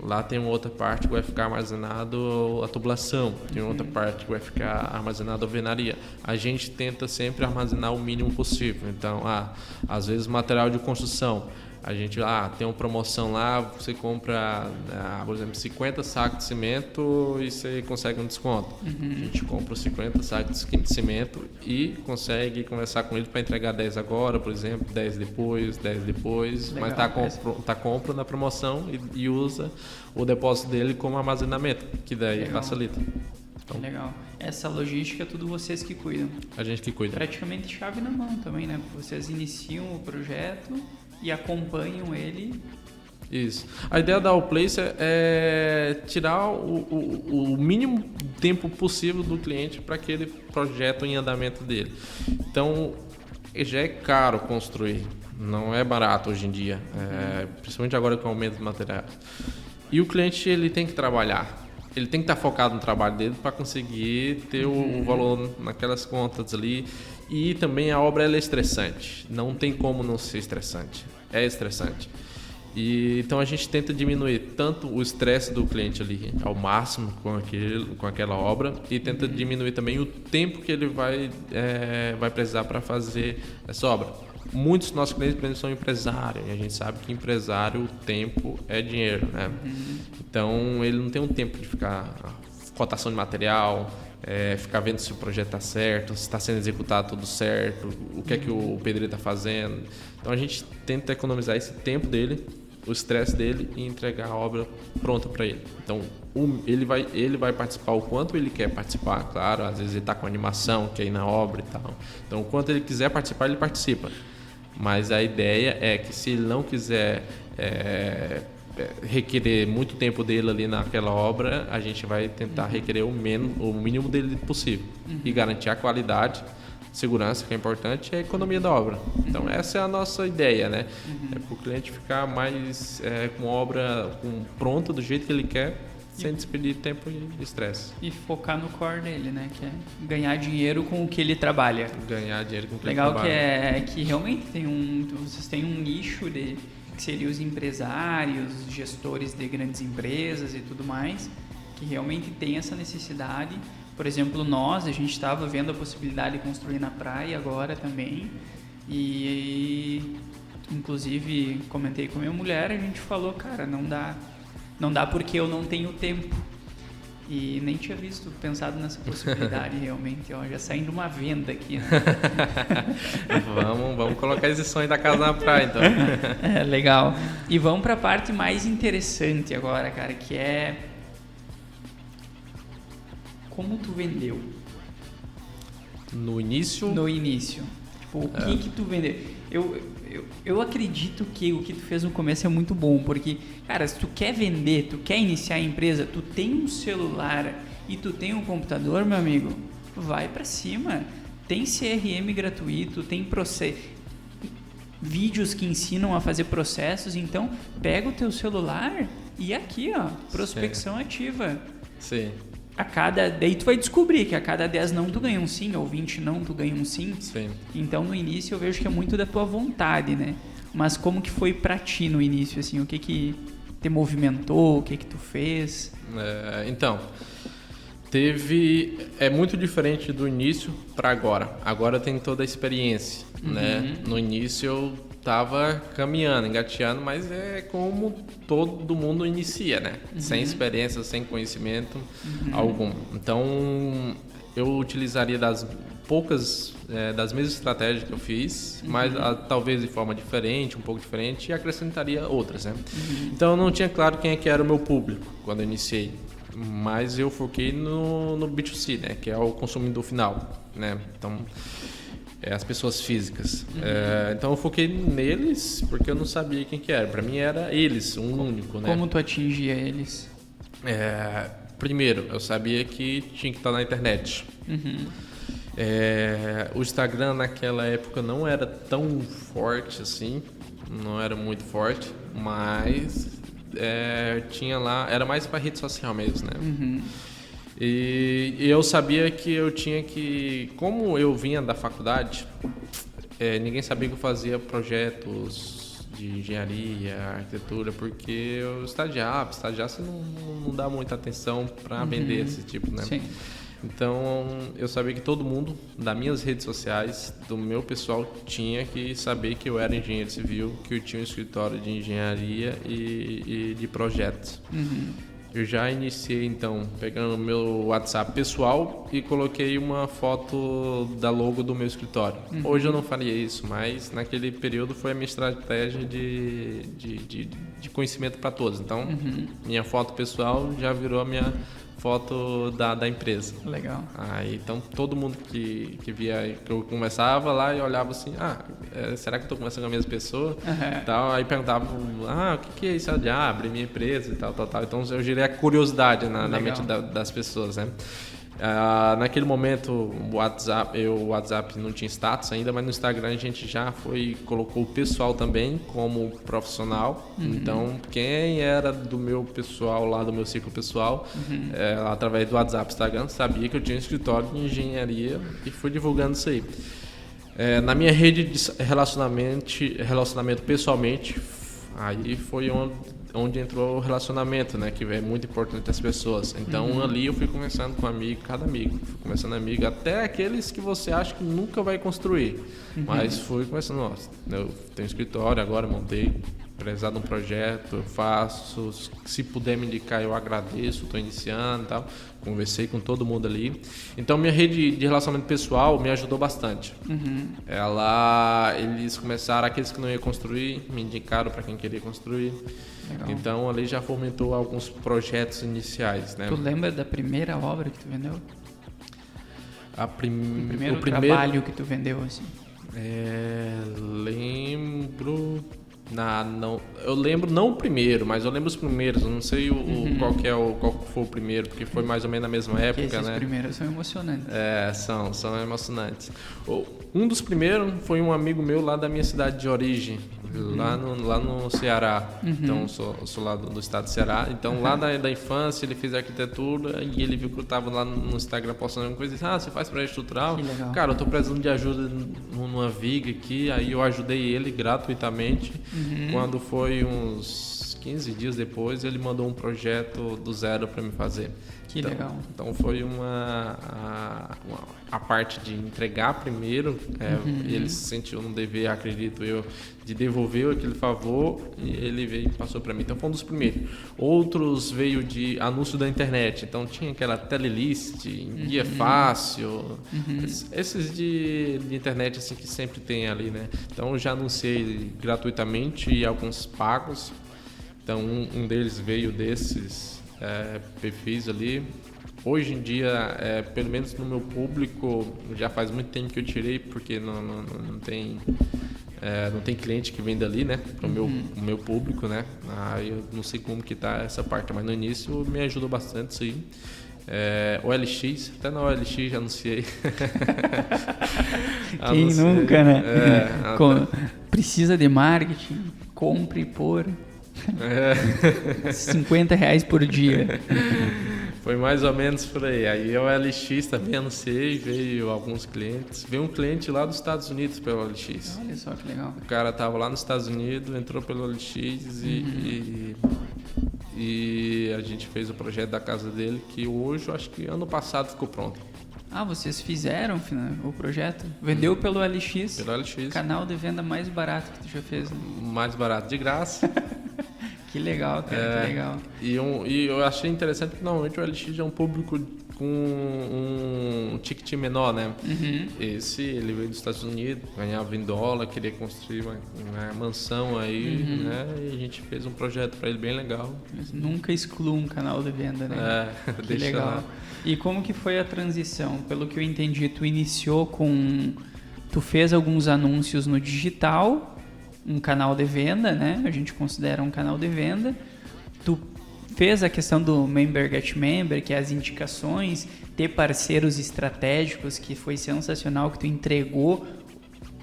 Lá tem uma outra parte que vai ficar armazenado a tubulação, tem outra parte que vai ficar armazenado a alvenaria. A gente tenta sempre armazenar o mínimo possível. Então, às vezes material de construção, a gente tem uma promoção lá, você compra, por exemplo, 50 sacos de cimento e você consegue um desconto. A gente compra os 50 sacos de cimento e consegue conversar com ele para entregar 10 agora, por exemplo, 10 depois. Legal. Mas tá compra na promoção e usa o depósito dele como armazenamento, que daí facilita. Então, legal. Essa logística é tudo vocês que cuidam. A gente que cuida. Praticamente chave na mão também, né? Vocês iniciam o projeto e acompanham ele. Isso. A ideia da Allplace é tirar o mínimo tempo possível do cliente para aquele projeto em andamento dele. Então, já é caro construir, não é barato hoje em dia, principalmente agora com o aumento dos materiais. E o cliente ele tem que trabalhar. Ele tem que estar focado no trabalho dele para conseguir ter o valor naquelas contas ali. E também a obra ela é estressante. Não tem como não ser estressante. É estressante. Então a gente tenta diminuir tanto o estresse do cliente ali ao máximo com aquela obra e tenta diminuir também o tempo que ele vai precisar para fazer essa obra. Muitos dos nossos clientes são empresários e a gente sabe que empresário, o tempo é dinheiro, né? Então ele não tem um tempo de ficar cotação de material, ficar vendo se o projeto está certo, se está sendo executado tudo certo, o que é que o pedreiro está fazendo. Então a gente tenta economizar esse tempo dele, o estresse dele e entregar a obra pronta para ele. Então ele vai participar o quanto ele quer participar, claro, às vezes ele está com animação, quer ir na obra e tal. Então o quanto ele quiser participar, ele participa. Mas a ideia é que se ele não quiser requerer muito tempo dele ali naquela obra, a gente vai tentar requerer o mínimo dele possível e garantir a qualidade, segurança, que é importante, e a economia da obra. Então essa é a nossa ideia, né? É para o cliente ficar mais com a obra pronta do jeito que ele quer, sem despedir tempo e estresse. E focar no core dele, né? Que é ganhar dinheiro com o que ele trabalha. Ganhar dinheiro com o que ele trabalha. Legal que realmente vocês têm um nicho que seria os empresários, gestores de grandes empresas e tudo mais, que realmente tem essa necessidade. Por exemplo, a gente estava vendo a possibilidade de construir na praia agora também. E inclusive comentei com a minha mulher, a gente falou, cara, não dá porque eu não tenho tempo. E nem tinha pensado nessa possibilidade realmente, já saindo uma venda aqui, né? Vamos colocar esse sonho da casa na praia, então. Legal. E vamos para a parte mais interessante agora, cara, que é como tu vendeu. No início? No início. Tipo, o que tu vendeu? Eu acredito que o que tu fez no começo é muito bom, porque, cara, se tu quer vender, tu quer iniciar a empresa, tu tem um celular e tu tem um computador, meu amigo, vai pra cima. tem CRM gratuito, tem vídeos que ensinam a fazer processos. Então, pega o teu celular e aqui, ó, prospecção ativa. Sim. Daí tu vai descobrir que a cada 10 não tu ganha um sim, ou 20 não tu ganha um sim. Sim. Então no início eu vejo que é muito da tua vontade, né? Mas como que foi pra ti no início, assim? O que que te movimentou? O que que tu fez? Então, é muito diferente do início para agora. Agora tem toda a experiência, né? No início eu tava caminhando, engateando, mas é como todo mundo inicia, né? Sem experiência, sem conhecimento algum. Então, eu utilizaria das mesmas estratégias que eu fiz, mas talvez de forma diferente, um pouco diferente, e acrescentaria outras, né? Então, eu não tinha claro quem é que era o meu público quando eu iniciei, mas eu foquei no B2C, né? Que é o consumidor final, né? Então, as pessoas físicas. Então eu foquei neles porque eu não sabia quem que era. Para mim era eles, único, né? Como tu atingia eles? Primeiro, eu sabia que tinha que estar na internet. O Instagram naquela época não era tão forte assim, não era muito forte, mas tinha lá, era mais para rede social mesmo, né? E eu sabia que eu tinha que... Como eu vinha da faculdade, ninguém sabia que eu fazia projetos de engenharia, arquitetura, porque eu estagiar você não dá muita atenção para vender esse tipo, né? Sim. Então, eu sabia que todo mundo, das minhas redes sociais, do meu pessoal, tinha que saber que eu era engenheiro civil, que eu tinha um escritório de engenharia e de projetos. Eu já iniciei, então, pegando o meu WhatsApp pessoal e coloquei uma foto da logo do meu escritório. Hoje eu não faria isso, mas naquele período foi a minha estratégia de conhecimento para todos. Então, minha foto pessoal já virou a minha foto da empresa. Legal. Então, todo mundo que via, que eu conversava lá e olhava assim, será que eu estou conversando com a mesma pessoa? Tal, aí perguntava, o que é isso? Abrir minha empresa e tal. Então, eu gerei a curiosidade na mente das pessoas, né? Naquele momento o WhatsApp não tinha status ainda, mas no Instagram a gente já colocou o pessoal também como profissional. Então quem era do meu pessoal lá, do meu ciclo pessoal, através do WhatsApp, Instagram, sabia que eu tinha um escritório de engenharia e fui divulgando isso aí. Na minha rede de relacionamento pessoalmente, aí foi onde entrou o relacionamento, né, que é muito importante as pessoas. Então ali eu fui conversando com cada amigo, fui conversando amigo, até aqueles que você acha que nunca vai construir, mas fui conversando, eu tenho escritório agora, montei, precisar de um projeto, eu faço, se puder me indicar eu agradeço, estou iniciando e tal, conversei com todo mundo ali. Então minha rede de relacionamento pessoal me ajudou bastante. Eles começaram, aqueles que não iam construir, me indicaram para quem queria construir. Legal. Então ali já fomentou alguns projetos iniciais, né? Tu lembra da primeira obra que tu vendeu? O primeiro trabalho que tu vendeu, assim? Lembro... Não, eu lembro não o primeiro, mas eu lembro os primeiros. Eu não sei qual foi o primeiro, porque foi mais ou menos na mesma época, esses né? Os primeiros são emocionantes. São emocionantes. Um dos primeiros foi um amigo meu lá da minha cidade de origem, lá no Ceará. Então, sou lá do estado do Ceará. Então, lá da infância, ele fez arquitetura e ele viu que eu estava lá no Instagram postando alguma coisa e disse, você faz projeto estrutural? Que legal. Cara, eu estou precisando de ajuda numa viga aqui. Aí eu ajudei ele gratuitamente. Quando foi uns 15 dias depois, ele mandou um projeto do zero para me fazer. Que legal. Então foi a parte de entregar primeiro, ele se sentiu no dever, acredito eu, de devolver aquele favor e ele veio e passou para mim. Então foi um dos primeiros. Outros veio de anúncio da internet, então tinha aquela telelist, guia fácil, esses de internet assim que sempre tem ali, né? Então eu já anunciei gratuitamente e alguns pagos. Então um deles veio desses perfis ali. Hoje em dia, pelo menos no meu público, já faz muito tempo que eu tirei, porque não tem cliente que vem dali, né? Para o meu público, né? Eu não sei como que tá essa parte, mas no início me ajudou bastante isso aí. OLX, até na OLX já anunciei. Quem nunca, né? Precisa de marketing, compre por R$50 por dia. Foi mais ou menos por aí. Aí o OLX também anunciei, veio alguns clientes. Veio um cliente lá dos Estados Unidos pelo OLX. Olha só que legal. O cara estava lá nos Estados Unidos, entrou pelo OLX e a gente fez o projeto da casa dele, que hoje, eu acho que ano passado ficou pronto. Ah, vocês fizeram o projeto? Vendeu pelo OLX? Pelo OLX. Canal de venda mais barato que tu já fez, né? Mais barato, de graça. Que legal, cara, que legal. E eu achei interessante que normalmente o OLX é um público com um ticket menor, né? Esse, ele veio dos Estados Unidos, ganhava em dólar, queria construir uma mansão aí, né? E a gente fez um projeto para ele bem legal. Mas nunca exclua um canal de venda, né? Que legal. Lá. E como que foi a transição? Pelo que eu entendi, tu iniciou tu fez alguns anúncios no digital, um canal de venda, né? A gente considera um canal de venda. Tu fez a questão do Member Get Member, que é as indicações, ter parceiros estratégicos, que foi sensacional, que tu entregou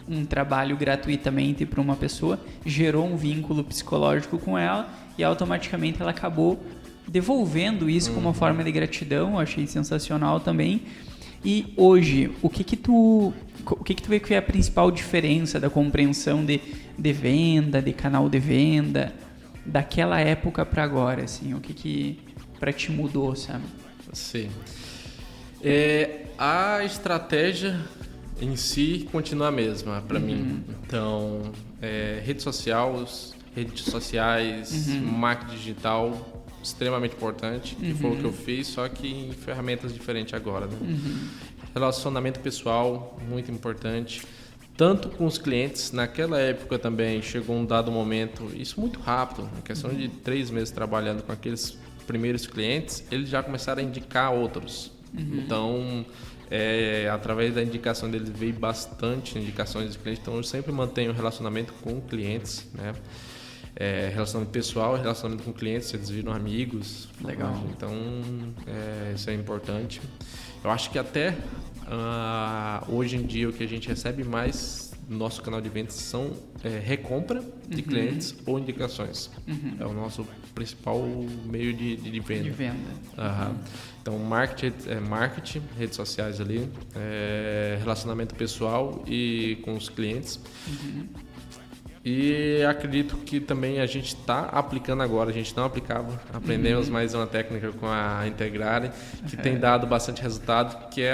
um trabalho gratuitamente para uma pessoa, gerou um vínculo psicológico com ela e automaticamente ela acabou devolvendo isso como uma forma de gratidão. Eu achei sensacional também. E hoje, o que tu vê que é a principal diferença da compreensão de venda, de canal de venda, daquela época para agora, assim? O que para ti mudou, sabe? Sim. A estratégia em si continua a mesma para mim. Então, redes sociais, marketing digital, extremamente importante, que foi o que eu fiz, só que em ferramentas diferentes agora, né? Relacionamento pessoal, muito importante, tanto com os clientes. Naquela época também chegou um dado momento, isso muito rápido, em questão de 3 meses trabalhando com aqueles primeiros clientes, eles já começaram a indicar outros. Então, através da indicação deles veio bastante indicações de clientes, então eu sempre mantenho relacionamento com clientes, né? Relacionamento pessoal, relacionamento com clientes, eles viram amigos. Legal. Então, isso é importante. Eu acho que até hoje em dia o que a gente recebe mais no nosso canal de vendas são recompra de clientes ou indicações. É o nosso principal meio de venda. De venda. Então, marketing, redes sociais ali, relacionamento pessoal e com os clientes. E acredito que também a gente está aplicando agora, a gente não aplicava, aprendemos mais uma técnica com a Integrare, que tem dado bastante resultado, que é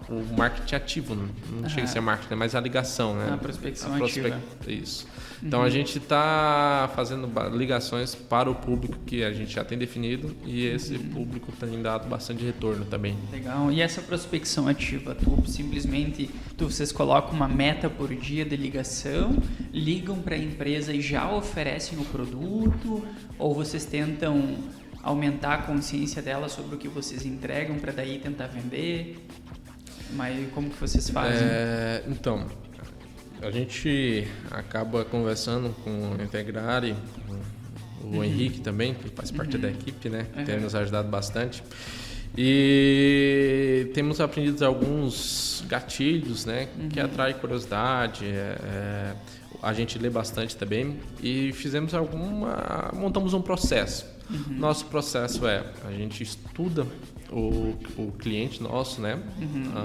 o marketing ativo, não chega a ser marketing, mas a ligação, né? A prospecção ativa. Isso. Então a gente está fazendo ligações para o público que a gente já tem definido e esse público tem dado bastante retorno também. Legal. E essa prospecção ativa, vocês colocam uma meta por dia de ligação, ligam para a empresa e já oferecem o produto, ou vocês tentam aumentar a consciência dela sobre o que vocês entregam para daí tentar vender? Mas como que vocês fazem? Então, a gente acaba conversando com o Integrare, o Henrique também, que faz parte da equipe, né? Tem nos ajudado bastante. E temos aprendido alguns gatilhos, né? Que atraem curiosidade. A gente lê bastante também e montamos um processo. Nosso processo a gente estuda o cliente nosso, né?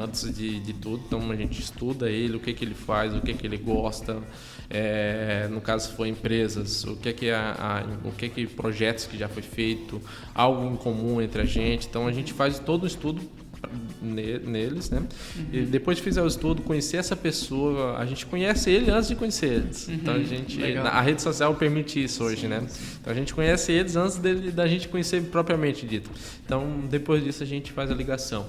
Antes de tudo, então a gente estuda ele, o que ele faz, o que ele gosta. No caso, se for empresas, o que projetos que já foi feito, algo em comum entre a gente. Então a gente faz todo o estudo neles, né? E depois de fizer o estudo, conhecer essa pessoa, a gente conhece ele antes de conhecer eles. Então a rede social permite isso hoje, né? Então a gente conhece eles antes da gente conhecer propriamente dito. Então depois disso a gente faz a ligação.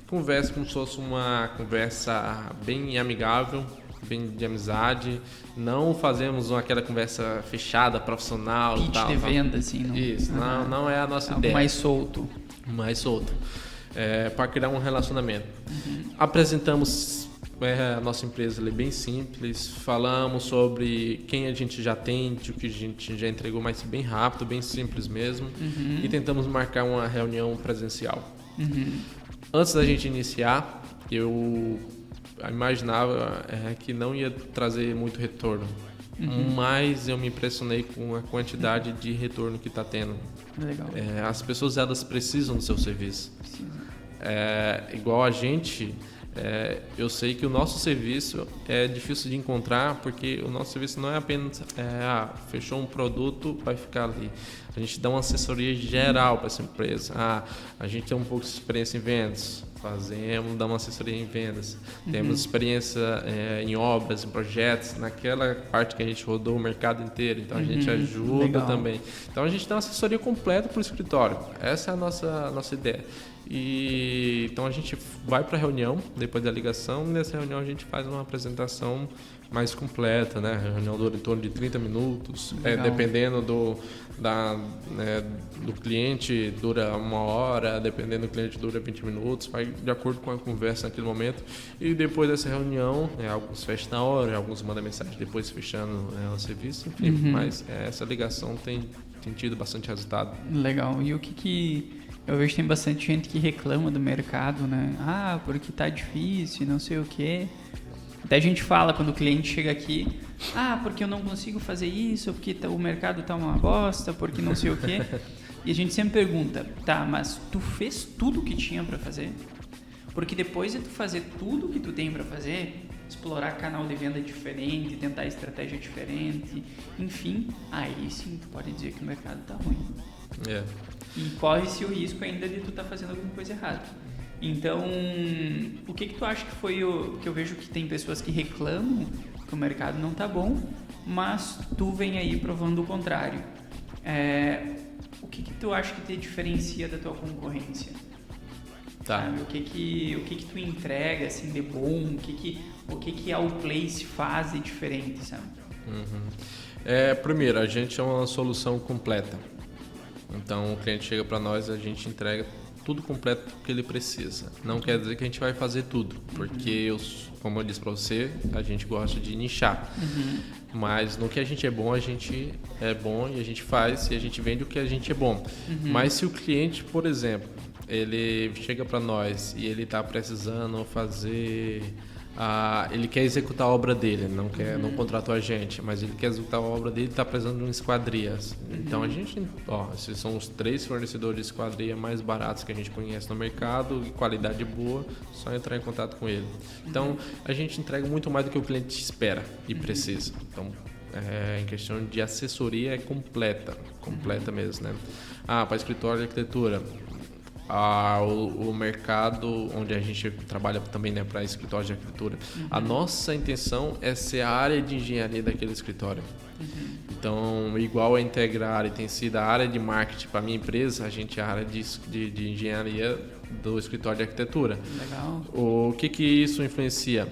Conversa como se fosse uma conversa bem amigável, bem de amizade. Não fazemos aquela conversa fechada, profissional. Pitch tal, de venda, assim. Não? Isso, não é a nossa algo ideia. Mais solto. Para criar um relacionamento. Apresentamos a nossa empresa ela é bem simples, falamos sobre quem a gente já atende, o que a gente já entregou, mas bem rápido, bem simples mesmo, e tentamos marcar uma reunião presencial. Antes da gente iniciar, eu imaginava que não ia trazer muito retorno, mas eu me impressionei com a quantidade de retorno que está tendo. Legal. As pessoas elas precisam do seu serviço. Igual a gente, eu sei que o nosso serviço é difícil de encontrar, porque o nosso serviço não é apenas fechou um produto, vai ficar ali. A gente dá uma assessoria geral para essa empresa. A gente tem um pouco de experiência em vendas, dá uma assessoria em vendas. Temos experiência em obras, em projetos, naquela parte que a gente rodou o mercado inteiro, então a gente ajuda. Legal. Também. Então a gente dá uma assessoria completa para o escritório. Essa é a nossa ideia. Então a gente vai para a reunião, depois da ligação, nessa reunião a gente faz uma apresentação mais completa, né? A reunião dura em torno de 30 minutos, dependendo do cliente dura 1 hora, dependendo do cliente dura 20 minutos, vai de acordo com a conversa naquele momento. E depois dessa reunião, alguns fecham na hora, alguns mandam mensagem depois fechando o serviço, enfim, mas essa ligação tem tido bastante resultado. Legal. E o que eu vejo que tem bastante gente que reclama do mercado, né? Porque tá difícil, não sei o quê. Até a gente fala quando o cliente chega aqui, porque eu não consigo fazer isso, porque o mercado tá uma bosta, porque não sei o quê. E a gente sempre pergunta, mas tu fez tudo o que tinha para fazer? Porque depois de tu fazer tudo o que tu tem para fazer, explorar canal de venda diferente, tentar estratégia diferente, enfim, aí sim tu pode dizer que o mercado tá ruim. E corre-se o risco ainda de tu tá fazendo alguma coisa errada. Então, o que tu acha que foi que eu vejo que tem pessoas que reclamam que o mercado não tá bom, mas tu vem aí provando o contrário. O que tu acha que te diferencia da tua concorrência? Sabe? O que tu entrega assim de bom? O que a Allplace faz de diferente, sabe? Primeiro, a gente é uma solução completa. Então, o cliente chega para nós, a gente entrega tudo completo que ele precisa. Não quer dizer que a gente vai fazer tudo, porque, como eu disse para você, a gente gosta de nichar. Mas no que a gente é bom e a gente faz e a gente vende o que a gente é bom. Mas se o cliente, por exemplo, ele chega para nós e ele está precisando fazer... ele quer executar a obra dele, não contratou a gente, mas ele quer executar a obra dele e está precisando de uma esquadria. Então a gente, esses são os 3 fornecedores de esquadria mais baratos que a gente conhece no mercado, e qualidade boa, só entrar em contato com ele. Então a gente entrega muito mais do que o cliente espera e precisa. Então, em questão de assessoria, é completa mesmo, né? Para escritório de arquitetura. O mercado onde a gente trabalha também, né, para escritório de arquitetura, a nossa intenção é ser a área de engenharia daquele escritório. Então, igual a integrar e tem sido a área de marketing para a minha empresa, a gente é a área de engenharia do escritório de arquitetura. Legal. O que isso influencia?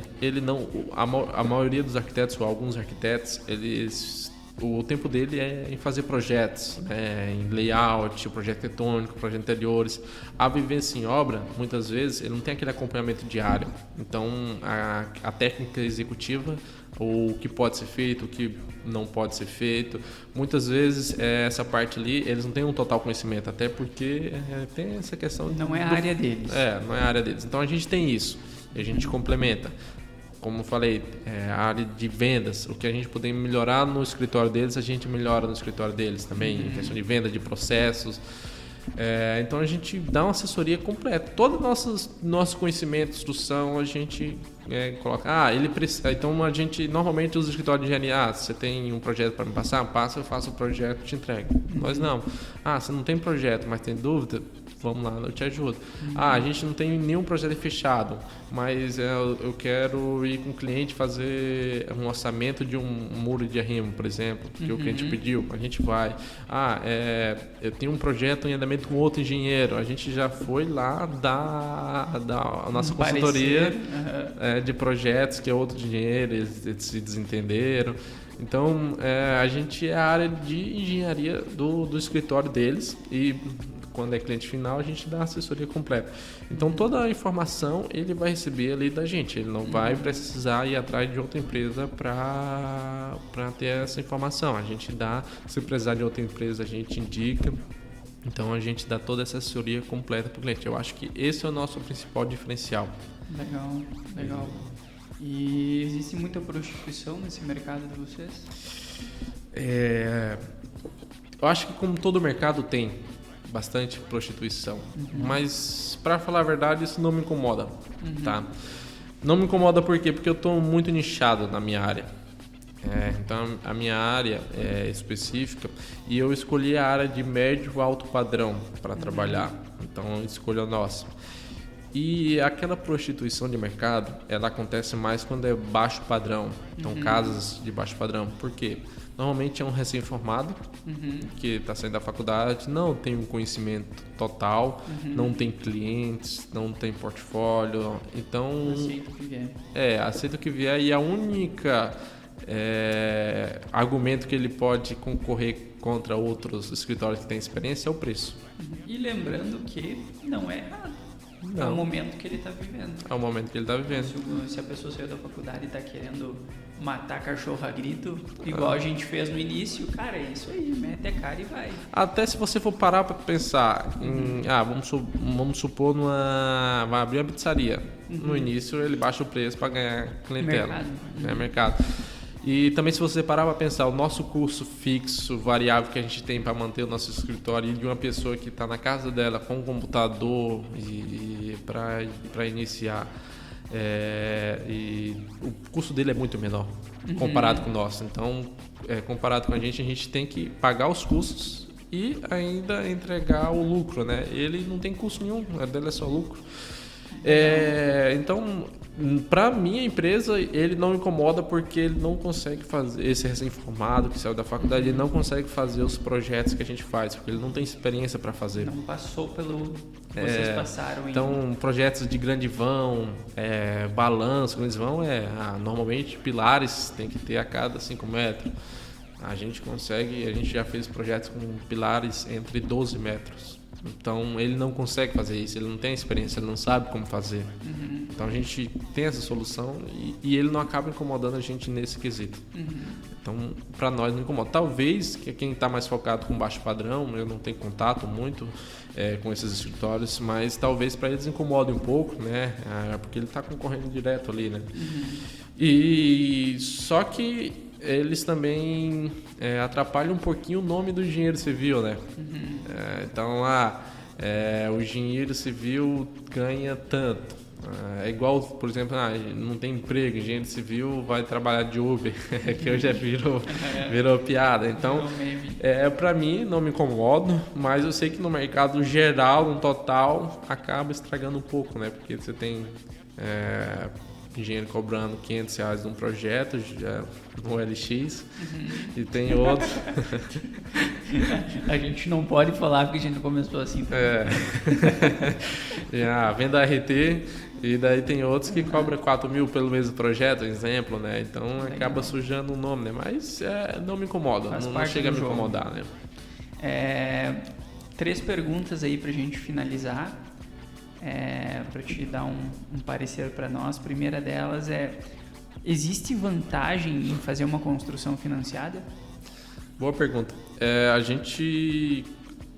A maioria dos arquitetos, ou alguns arquitetos, o tempo dele é em fazer projetos, em layout, projeto arquitetônico, projetos interiores. A vivência em obra, muitas vezes, ele não tem aquele acompanhamento diário. Então, a técnica executiva, o que pode ser feito, o que não pode ser feito, muitas vezes essa parte ali, eles não têm um total conhecimento, até porque tem essa questão... Não é a área deles. Não é a área deles. Então, a gente tem isso, e a gente complementa. Como eu falei, a área de vendas, o que a gente puder melhorar no escritório deles, a gente melhora no escritório deles também, em questão de venda, de processos. Então a gente dá uma assessoria completa. Todo nosso conhecimento, instrução, a gente coloca. Ele precisa. Então a gente normalmente os escritórios de engenharia, você tem um projeto para me passar? Passa, eu faço o projeto e te entrego. Nós não. Você não tem projeto, mas tem dúvida? Vamos lá, eu te ajudo. A gente não tem nenhum projeto fechado, mas eu quero ir com o cliente fazer um orçamento de um muro de arrimo, por exemplo, que o cliente pediu, a gente vai. Eu tenho um projeto em andamento com outro engenheiro, a gente já foi lá dar a nossa consultoria de projetos, que é outro engenheiro, eles se desentenderam. Então, a gente é a área de engenharia do escritório deles e quando é cliente final, a gente dá assessoria completa. Então, toda a informação ele vai receber ali da gente. Ele não vai precisar ir atrás de outra empresa para ter essa informação. A gente dá, se precisar de outra empresa, a gente indica. Então, a gente dá toda essa assessoria completa para o cliente. Eu acho que esse é o nosso principal diferencial. Legal. E existe muita prostituição nesse mercado de vocês? Eu acho que como todo mercado tem bastante prostituição, mas para falar a verdade isso não me incomoda, tá? Não me incomoda por quê? Porque eu estou muito nichado na minha área. Então a minha área é específica e eu escolhi a área de médio alto padrão para trabalhar, então eu escolho a nossa. E aquela prostituição de mercado, ela acontece mais quando é baixo padrão, então casas de baixo padrão. Por quê? Normalmente é um recém-formado que está saindo da faculdade, não tem um conhecimento total, não tem clientes, não tem portfólio, então... Aceita o que vier. Aceita o que vier e a única argumento que ele pode concorrer contra outros escritórios que têm experiência é o preço. E lembrando que não é errado. É o momento que ele está vivendo. É o momento que ele está vivendo. Se a pessoa saiu da faculdade e está querendo matar cachorro a grito, igual a gente fez no início, cara, é isso aí, mete a cara e vai. Até se você for parar para pensar em, vamos supor, vai abrir uma pizzaria. No início ele baixa o preço para ganhar clientela. Mercado. E também se você parar para pensar, o nosso custo fixo, variável que a gente tem para manter o nosso escritório e de uma pessoa que está na casa dela com um computador e para iniciar, e o custo dele é muito menor comparado com o nosso. Então, comparado com a gente tem que pagar os custos e ainda entregar o lucro, né? Ele não tem custo nenhum, a dele é só lucro. Então, para minha empresa, ele não incomoda porque ele não consegue fazer, esse recém-formado que saiu da faculdade, ele não consegue fazer os projetos que a gente faz, porque ele não tem experiência para fazer. Não passou pelo que vocês passaram. Então, projetos de grande vão, balanço, grandes vão, normalmente pilares tem que ter a cada 5 metros. A gente já fez projetos com pilares entre 12 metros. Então ele não consegue fazer isso, ele não tem experiência, ele não sabe como fazer. Então a gente tem essa solução e ele não acaba incomodando a gente nesse quesito. Então para nós não incomoda. Talvez que quem está mais focado com baixo padrão, eu não tenho contato muito com esses escritórios, mas talvez para eles incomode um pouco, né? Porque ele está concorrendo direto ali, né? E só que eles também atrapalham um pouquinho o nome do engenheiro civil, né? Então, o engenheiro civil ganha tanto. É igual, por exemplo, não tem emprego, engenheiro civil vai trabalhar de Uber, que eu já virou piada. Então, para mim, não me incomodo, mas eu sei que no mercado geral, no total, acaba estragando um pouco, né? Porque você tem engenheiro cobrando R$500 num projeto, já no LX, e tem outro... A gente não pode falar porque a gente começou assim. Venda RT, e daí tem outros que cobram 4 mil pelo mesmo projeto, exemplo, né? Então acaba sujando o nome, né? Mas não me incomoda, não chega a me incomodar, né? 3 perguntas aí pra gente finalizar. Para te dar um parecer para nós. A primeira delas existe vantagem em fazer uma construção financiada? Boa pergunta. A gente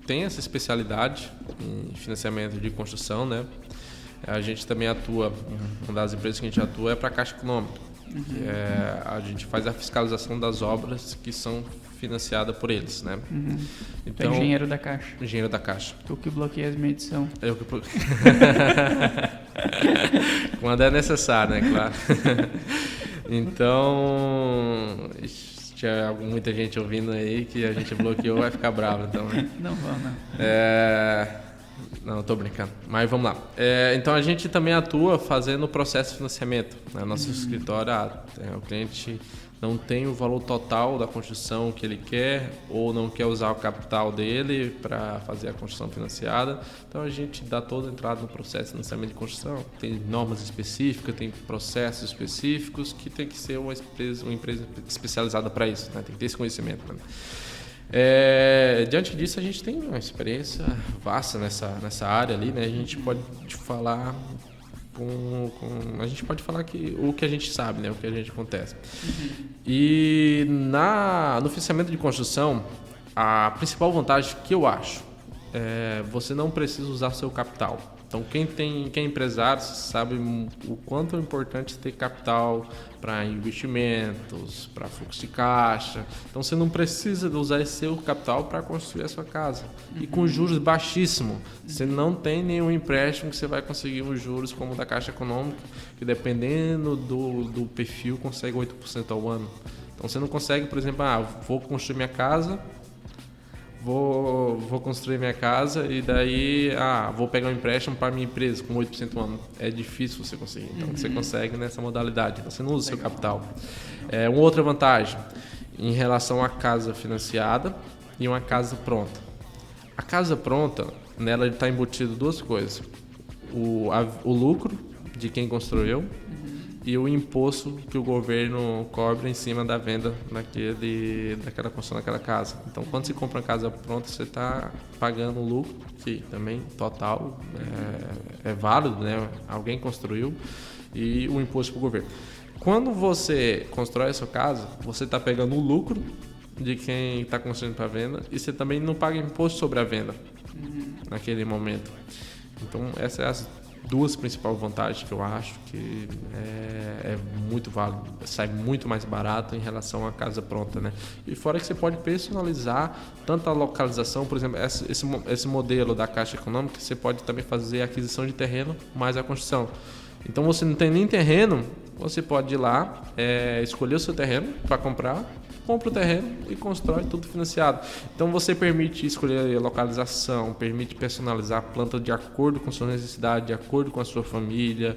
tem essa especialidade em financiamento de construção, né? A gente também atua, uma das empresas que a gente atua é para a Caixa Econômica. A gente faz a fiscalização das obras que são financiadas por eles, né? Então, engenheiro da Caixa. Engenheiro da Caixa. Tu que bloqueia as medição. Eu que quando é necessário, né? Claro. Então, tinha muita gente ouvindo aí que a gente bloqueou, vai ficar bravo, então. Né? Não vamos, não. Não, estou brincando. Mas vamos lá. Então a gente também atua fazendo o processo de financiamento. Né? Nosso escritório, o cliente não tem o valor total da construção que ele quer ou não quer usar o capital dele para fazer a construção financiada. Então a gente dá toda a entrada no processo de financiamento de construção. Tem normas específicas, tem processos específicos que tem que ser uma empresa especializada para isso. Né? Tem que ter esse conhecimento. Né? Diante disso, a gente tem uma experiência vasta nessa área ali, né? A gente pode falar a gente pode falar o que a gente sabe, né? O que a gente acontece. E no financiamento de construção, a principal vantagem que eu acho você não precisa usar seu capital. Então, quem é empresário sabe o quanto é importante ter capital para investimentos, para fluxo de caixa. Então, você não precisa usar esse seu capital para construir a sua casa. E com juros baixíssimos. Você não tem nenhum empréstimo que você vai conseguir os juros como o da Caixa Econômica, que dependendo do perfil, consegue 8% ao ano. Então, você não consegue, por exemplo, vou construir minha casa... Vou construir minha casa e daí vou pegar um empréstimo para minha empresa com 8% ao ano. É difícil você conseguir. Então você consegue nessa modalidade. Então você não usa o seu capital. Uma outra vantagem em relação à casa financiada e uma casa pronta. A casa pronta, nela está embutido duas coisas: o lucro de quem construiu e o imposto que o governo cobra em cima da venda daquela construção daquela casa. Então, quando você compra uma casa pronta, você está pagando o lucro, que também total é válido, né? Alguém construiu, e o imposto para o governo. Quando você constrói a sua casa, você está pegando o lucro de quem está construindo para venda e você também não paga imposto sobre a venda naquele momento. Então, essas são as duas principais vantagens que eu acho que é muito válido, sai muito mais barato em relação à casa pronta, né? E fora que você pode personalizar tanto a localização, por exemplo, esse modelo da Caixa Econômica, você pode também fazer a aquisição de terreno mais a construção. Então você não tem nem terreno, você pode ir lá, escolher o seu terreno para compra o terreno e constrói tudo financiado. Então você permite escolher a localização, permite personalizar a planta de acordo com sua necessidade, de acordo com a sua família,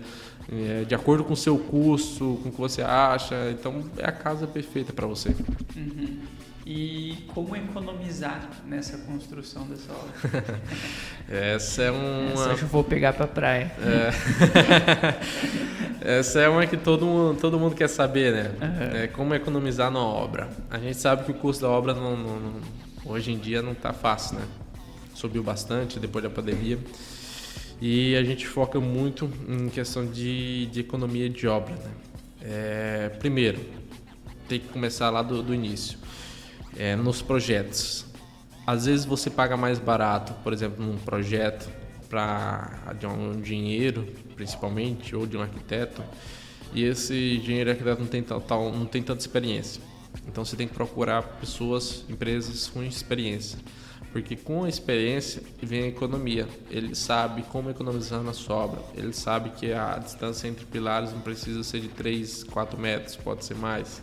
de acordo com o seu custo, com o que você acha. Então é a casa perfeita para você. E como economizar nessa construção dessa obra? Essa eu vou pegar para a praia. Essa é uma que todo mundo quer saber, né? Como economizar na obra. A gente sabe que o custo da obra hoje em dia não está fácil, né? Subiu bastante depois da pandemia. E a gente foca muito em questão de economia de obra, né? Primeiro, tem que começar lá do início. Nos projetos. Às vezes você paga mais barato, por exemplo, num projeto de um engenheiro, principalmente, ou de um arquiteto, e esse engenheiro e arquiteto não tem tanta experiência. Então você tem que procurar empresas com experiência, porque com a experiência vem a economia. Ele sabe como economizar na sua obra, ele sabe que a distância entre pilares não precisa ser de 3, 4 metros, pode ser mais.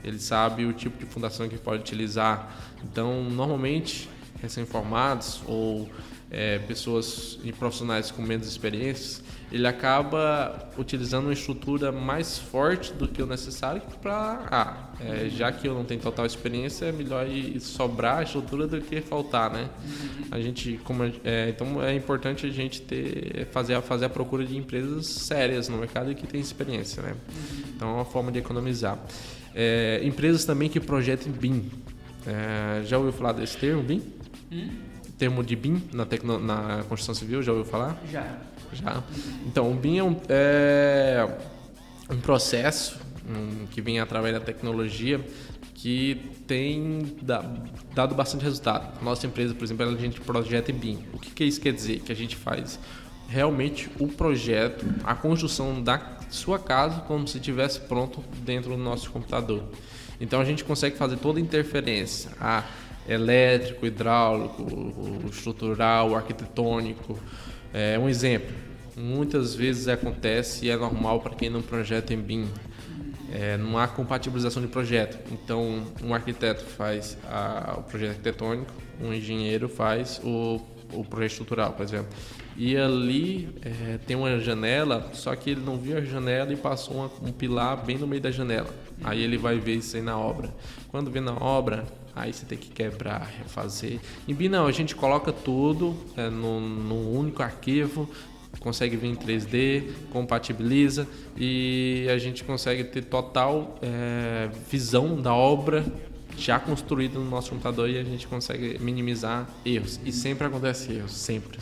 Ele sabe o tipo de fundação que pode utilizar. Então, normalmente, recém-formados ou pessoas e profissionais com menos experiências, ele acaba utilizando uma estrutura mais forte do que o necessário para... já que eu não tenho total experiência, é melhor sobrar a estrutura do que faltar, né? A gente, então é importante a gente fazer a procura de empresas sérias no mercado e que tem experiência, né? Então é uma forma de economizar. Empresas também que projetem BIM. Já ouviu falar desse termo, BIM? Termo de BIM na construção civil, já ouviu falar? Já. Então, o BIM é um processo que vem através da tecnologia que tem dado bastante resultado. Nossa empresa, por exemplo, a gente projeta em BIM. O que isso quer dizer? Que a gente faz realmente o projeto, a construção da sua casa como se estivesse pronto dentro do nosso computador. Então a gente consegue fazer toda a interferência, elétrico, hidráulico, o estrutural, o arquitetônico. Um exemplo, muitas vezes acontece e é normal para quem não projeta em BIM. Não há compatibilização de projeto. Então um arquiteto faz o projeto arquitetônico, um engenheiro faz o projeto estrutural, por exemplo. E ali tem uma janela, só que ele não viu a janela e passou um pilar bem no meio da janela. Aí ele vai ver isso aí na obra. Quando vê na obra, aí você tem que quebrar, refazer. Em BIM não, a gente coloca tudo num único arquivo, consegue vir em 3D, compatibiliza e a gente consegue ter total visão da obra já construído no nosso computador e a gente consegue minimizar erros. E sempre acontece erros, sempre.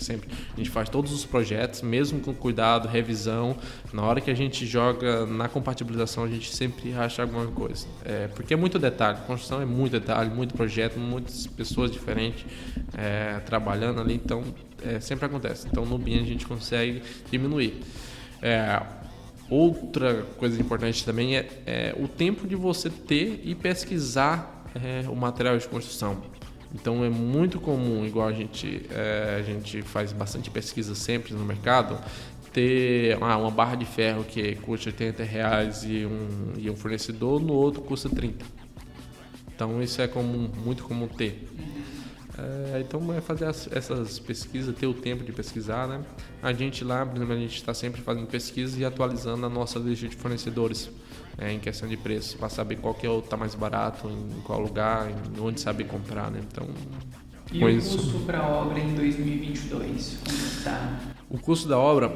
A gente faz todos os projetos, mesmo com cuidado, revisão. Na hora que a gente joga na compatibilização, a gente sempre acha alguma coisa. Porque é muito detalhe, construção é muito detalhe, muito projeto, muitas pessoas diferentes trabalhando ali, então sempre acontece. Então no BIM a gente consegue diminuir. Outra coisa importante também é o tempo de você ter e pesquisar o material de construção. Então é muito comum, igual a gente faz bastante pesquisa sempre no mercado, ter uma barra de ferro que custa R$80 e um fornecedor, no outro custa 30. Então isso é muito comum ter. Então é fazer essas pesquisas, ter o tempo de pesquisar, né? A gente lá, por exemplo, a gente está sempre fazendo pesquisa e atualizando a nossa lista de fornecedores em questão de preço, para saber qual que está mais barato, em qual lugar, onde saber comprar, né? Então, e o custo para a obra em 2022, como está? O custo da obra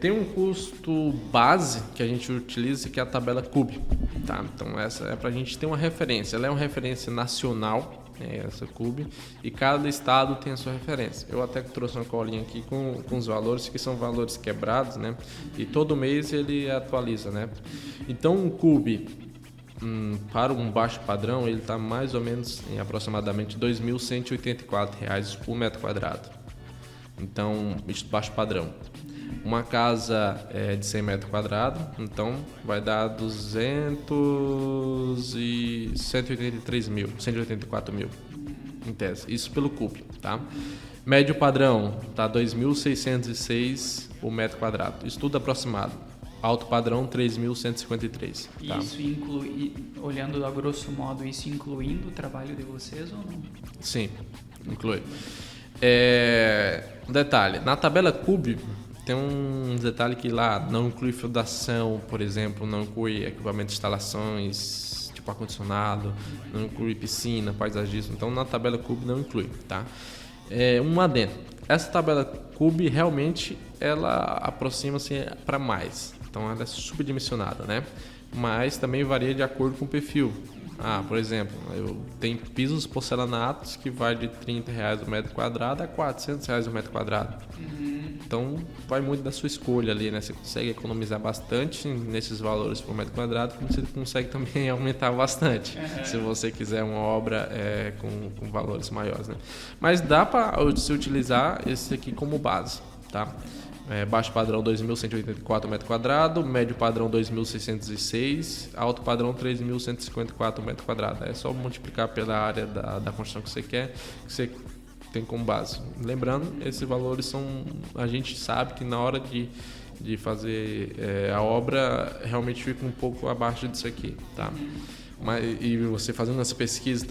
tem um custo base que a gente utiliza, que é a tabela CUB, tá? Então essa é para a gente ter uma referência, ela é uma referência nacional, essa CUB, e cada estado tem a sua referência. Eu até trouxe uma colinha aqui com os valores, que são valores quebrados, né? E todo mês ele atualiza, né? Então um CUB para um baixo padrão, ele está mais ou menos em aproximadamente R$ 2.184 por metro quadrado. Então, isso baixo padrão. Uma casa de 100 metros quadrados, então vai dar 184 mil em tese. Isso pelo CUB, tá? Médio padrão tá 2.606 por metro quadrado. Isso tudo aproximado. Alto padrão 3.153. Tá? Isso inclui, olhando a grosso modo, isso incluindo o trabalho de vocês ou não? Sim, inclui. Detalhe, na tabela CUB tem um detalhe que lá não inclui fundação, por exemplo, não inclui equipamento de instalações, tipo ar-condicionado, não inclui piscina, paisagismo, então na tabela CUB não inclui, tá? Um adendo, essa tabela CUB realmente ela aproxima-se para mais, então ela é subdimensionada, né? Mas também varia de acordo com o perfil. Por exemplo, eu tenho pisos porcelanatos que vai de R$30 o metro quadrado a R$400 o metro quadrado. Então vai muito da sua escolha ali, né? Você consegue economizar bastante nesses valores por metro quadrado, como você consegue também aumentar bastante, se você quiser uma obra com valores maiores, né? Mas dá para se utilizar esse aqui como base, tá? Baixo padrão 2.184 metro quadrado, médio padrão 2.606, alto padrão 3.154 metro quadrado. É só multiplicar pela área da construção que você quer, que você tem como base. Lembrando, esses valores a gente sabe que na hora de fazer a obra realmente fica um pouco abaixo disso aqui, tá? E você fazendo essa pesquisa,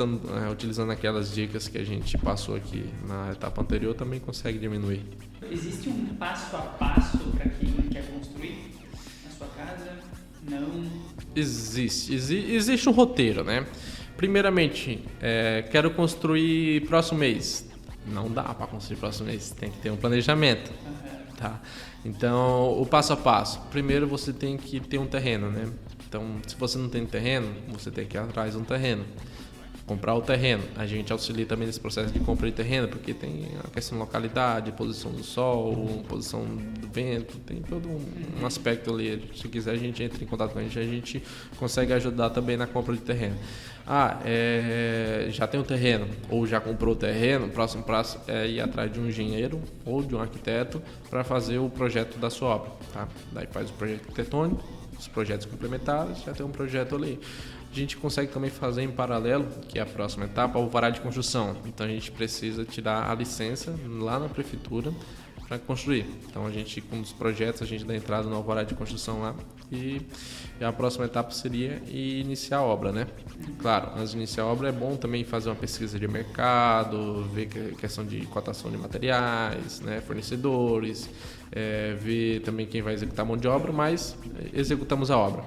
utilizando aquelas dicas que a gente passou aqui na etapa anterior, também consegue diminuir. Existe um passo a passo para quem quer construir na sua casa? Não? Existe um roteiro, né? Primeiramente, quero construir próximo mês. Não dá para construir próximo mês, tem que ter um planejamento. Tá? Então, o passo a passo. Primeiro, você tem que ter um terreno, né? Então, se você não tem terreno, você tem que ir atrás de um terreno. Comprar o terreno. A gente auxilia também nesse processo de compra de terreno, porque tem a questão de localidade, posição do sol, posição do vento, tem todo um aspecto ali. Se quiser, a gente entra em contato com a gente consegue ajudar também na compra de terreno. Já tem o terreno, ou já comprou o terreno, o próximo passo é ir atrás de um engenheiro ou de um arquiteto para fazer o projeto da sua obra. Tá? Daí faz o projeto arquitetônico, os projetos complementares, já tem um projeto ali. A gente consegue também fazer em paralelo, que é a próxima etapa, o alvará de construção. Então a gente precisa tirar a licença lá na prefeitura para construir. Então a gente, com os projetos, a gente dá entrada no alvará de construção lá e a próxima etapa seria iniciar a obra, né? Claro, antes de iniciar a obra é bom também fazer uma pesquisa de mercado, ver questão de cotação de materiais, né? Fornecedores, ver também quem vai executar a mão de obra, mas executamos a obra.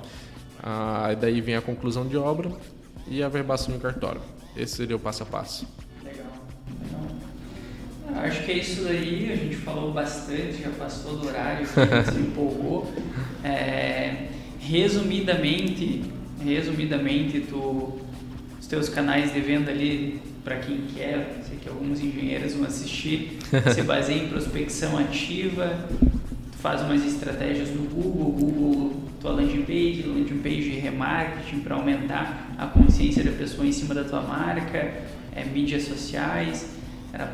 Daí vem a conclusão de obra e a verbação em cartório. Esse seria o passo a passo. Legal. Acho que é isso daí, a gente falou bastante, já passou do horário, se empolgou. Resumidamente, tu os teus canais de venda ali, para quem quer, sei que alguns engenheiros vão assistir, se baseia em prospecção ativa, tu faz umas estratégias no Google, tua landing page de remarketing para aumentar a consciência da pessoa em cima da tua marca, mídias sociais.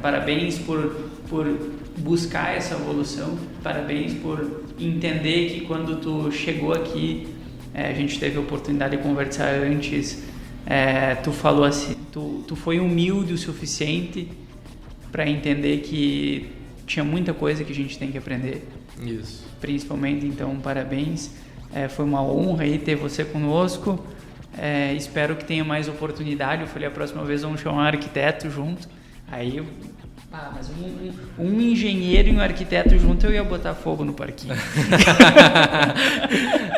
Parabéns por buscar essa evolução, parabéns por entender que quando tu chegou aqui, a gente teve a oportunidade de conversar antes, tu falou assim, tu foi humilde o suficiente para entender que tinha muita coisa que a gente tem que aprender. Isso. Principalmente, então, parabéns. Foi uma honra aí ter você conosco. Espero que tenha mais oportunidade. Eu falei, a próxima vez vamos chamar um arquiteto junto. Aí, mas um engenheiro e um arquiteto junto, eu ia botar fogo no parquinho.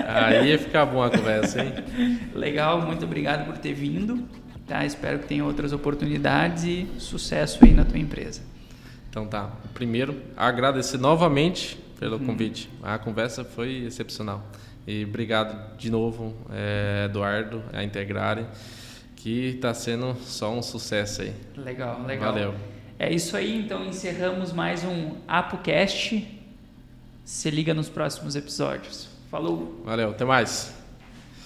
Aí ia ficar boa a conversa, hein? Legal, muito obrigado por ter vindo. Tá? Espero que tenha outras oportunidades e sucesso aí na tua empresa. Então tá. Primeiro, agradecer novamente pelo convite. A conversa foi excepcional. E obrigado de novo, Eduardo, a Integrare, que está sendo só um sucesso aí. Legal. Valeu. É isso aí, então encerramos mais um ApoCast. Se liga nos próximos episódios. Falou! Valeu, até mais.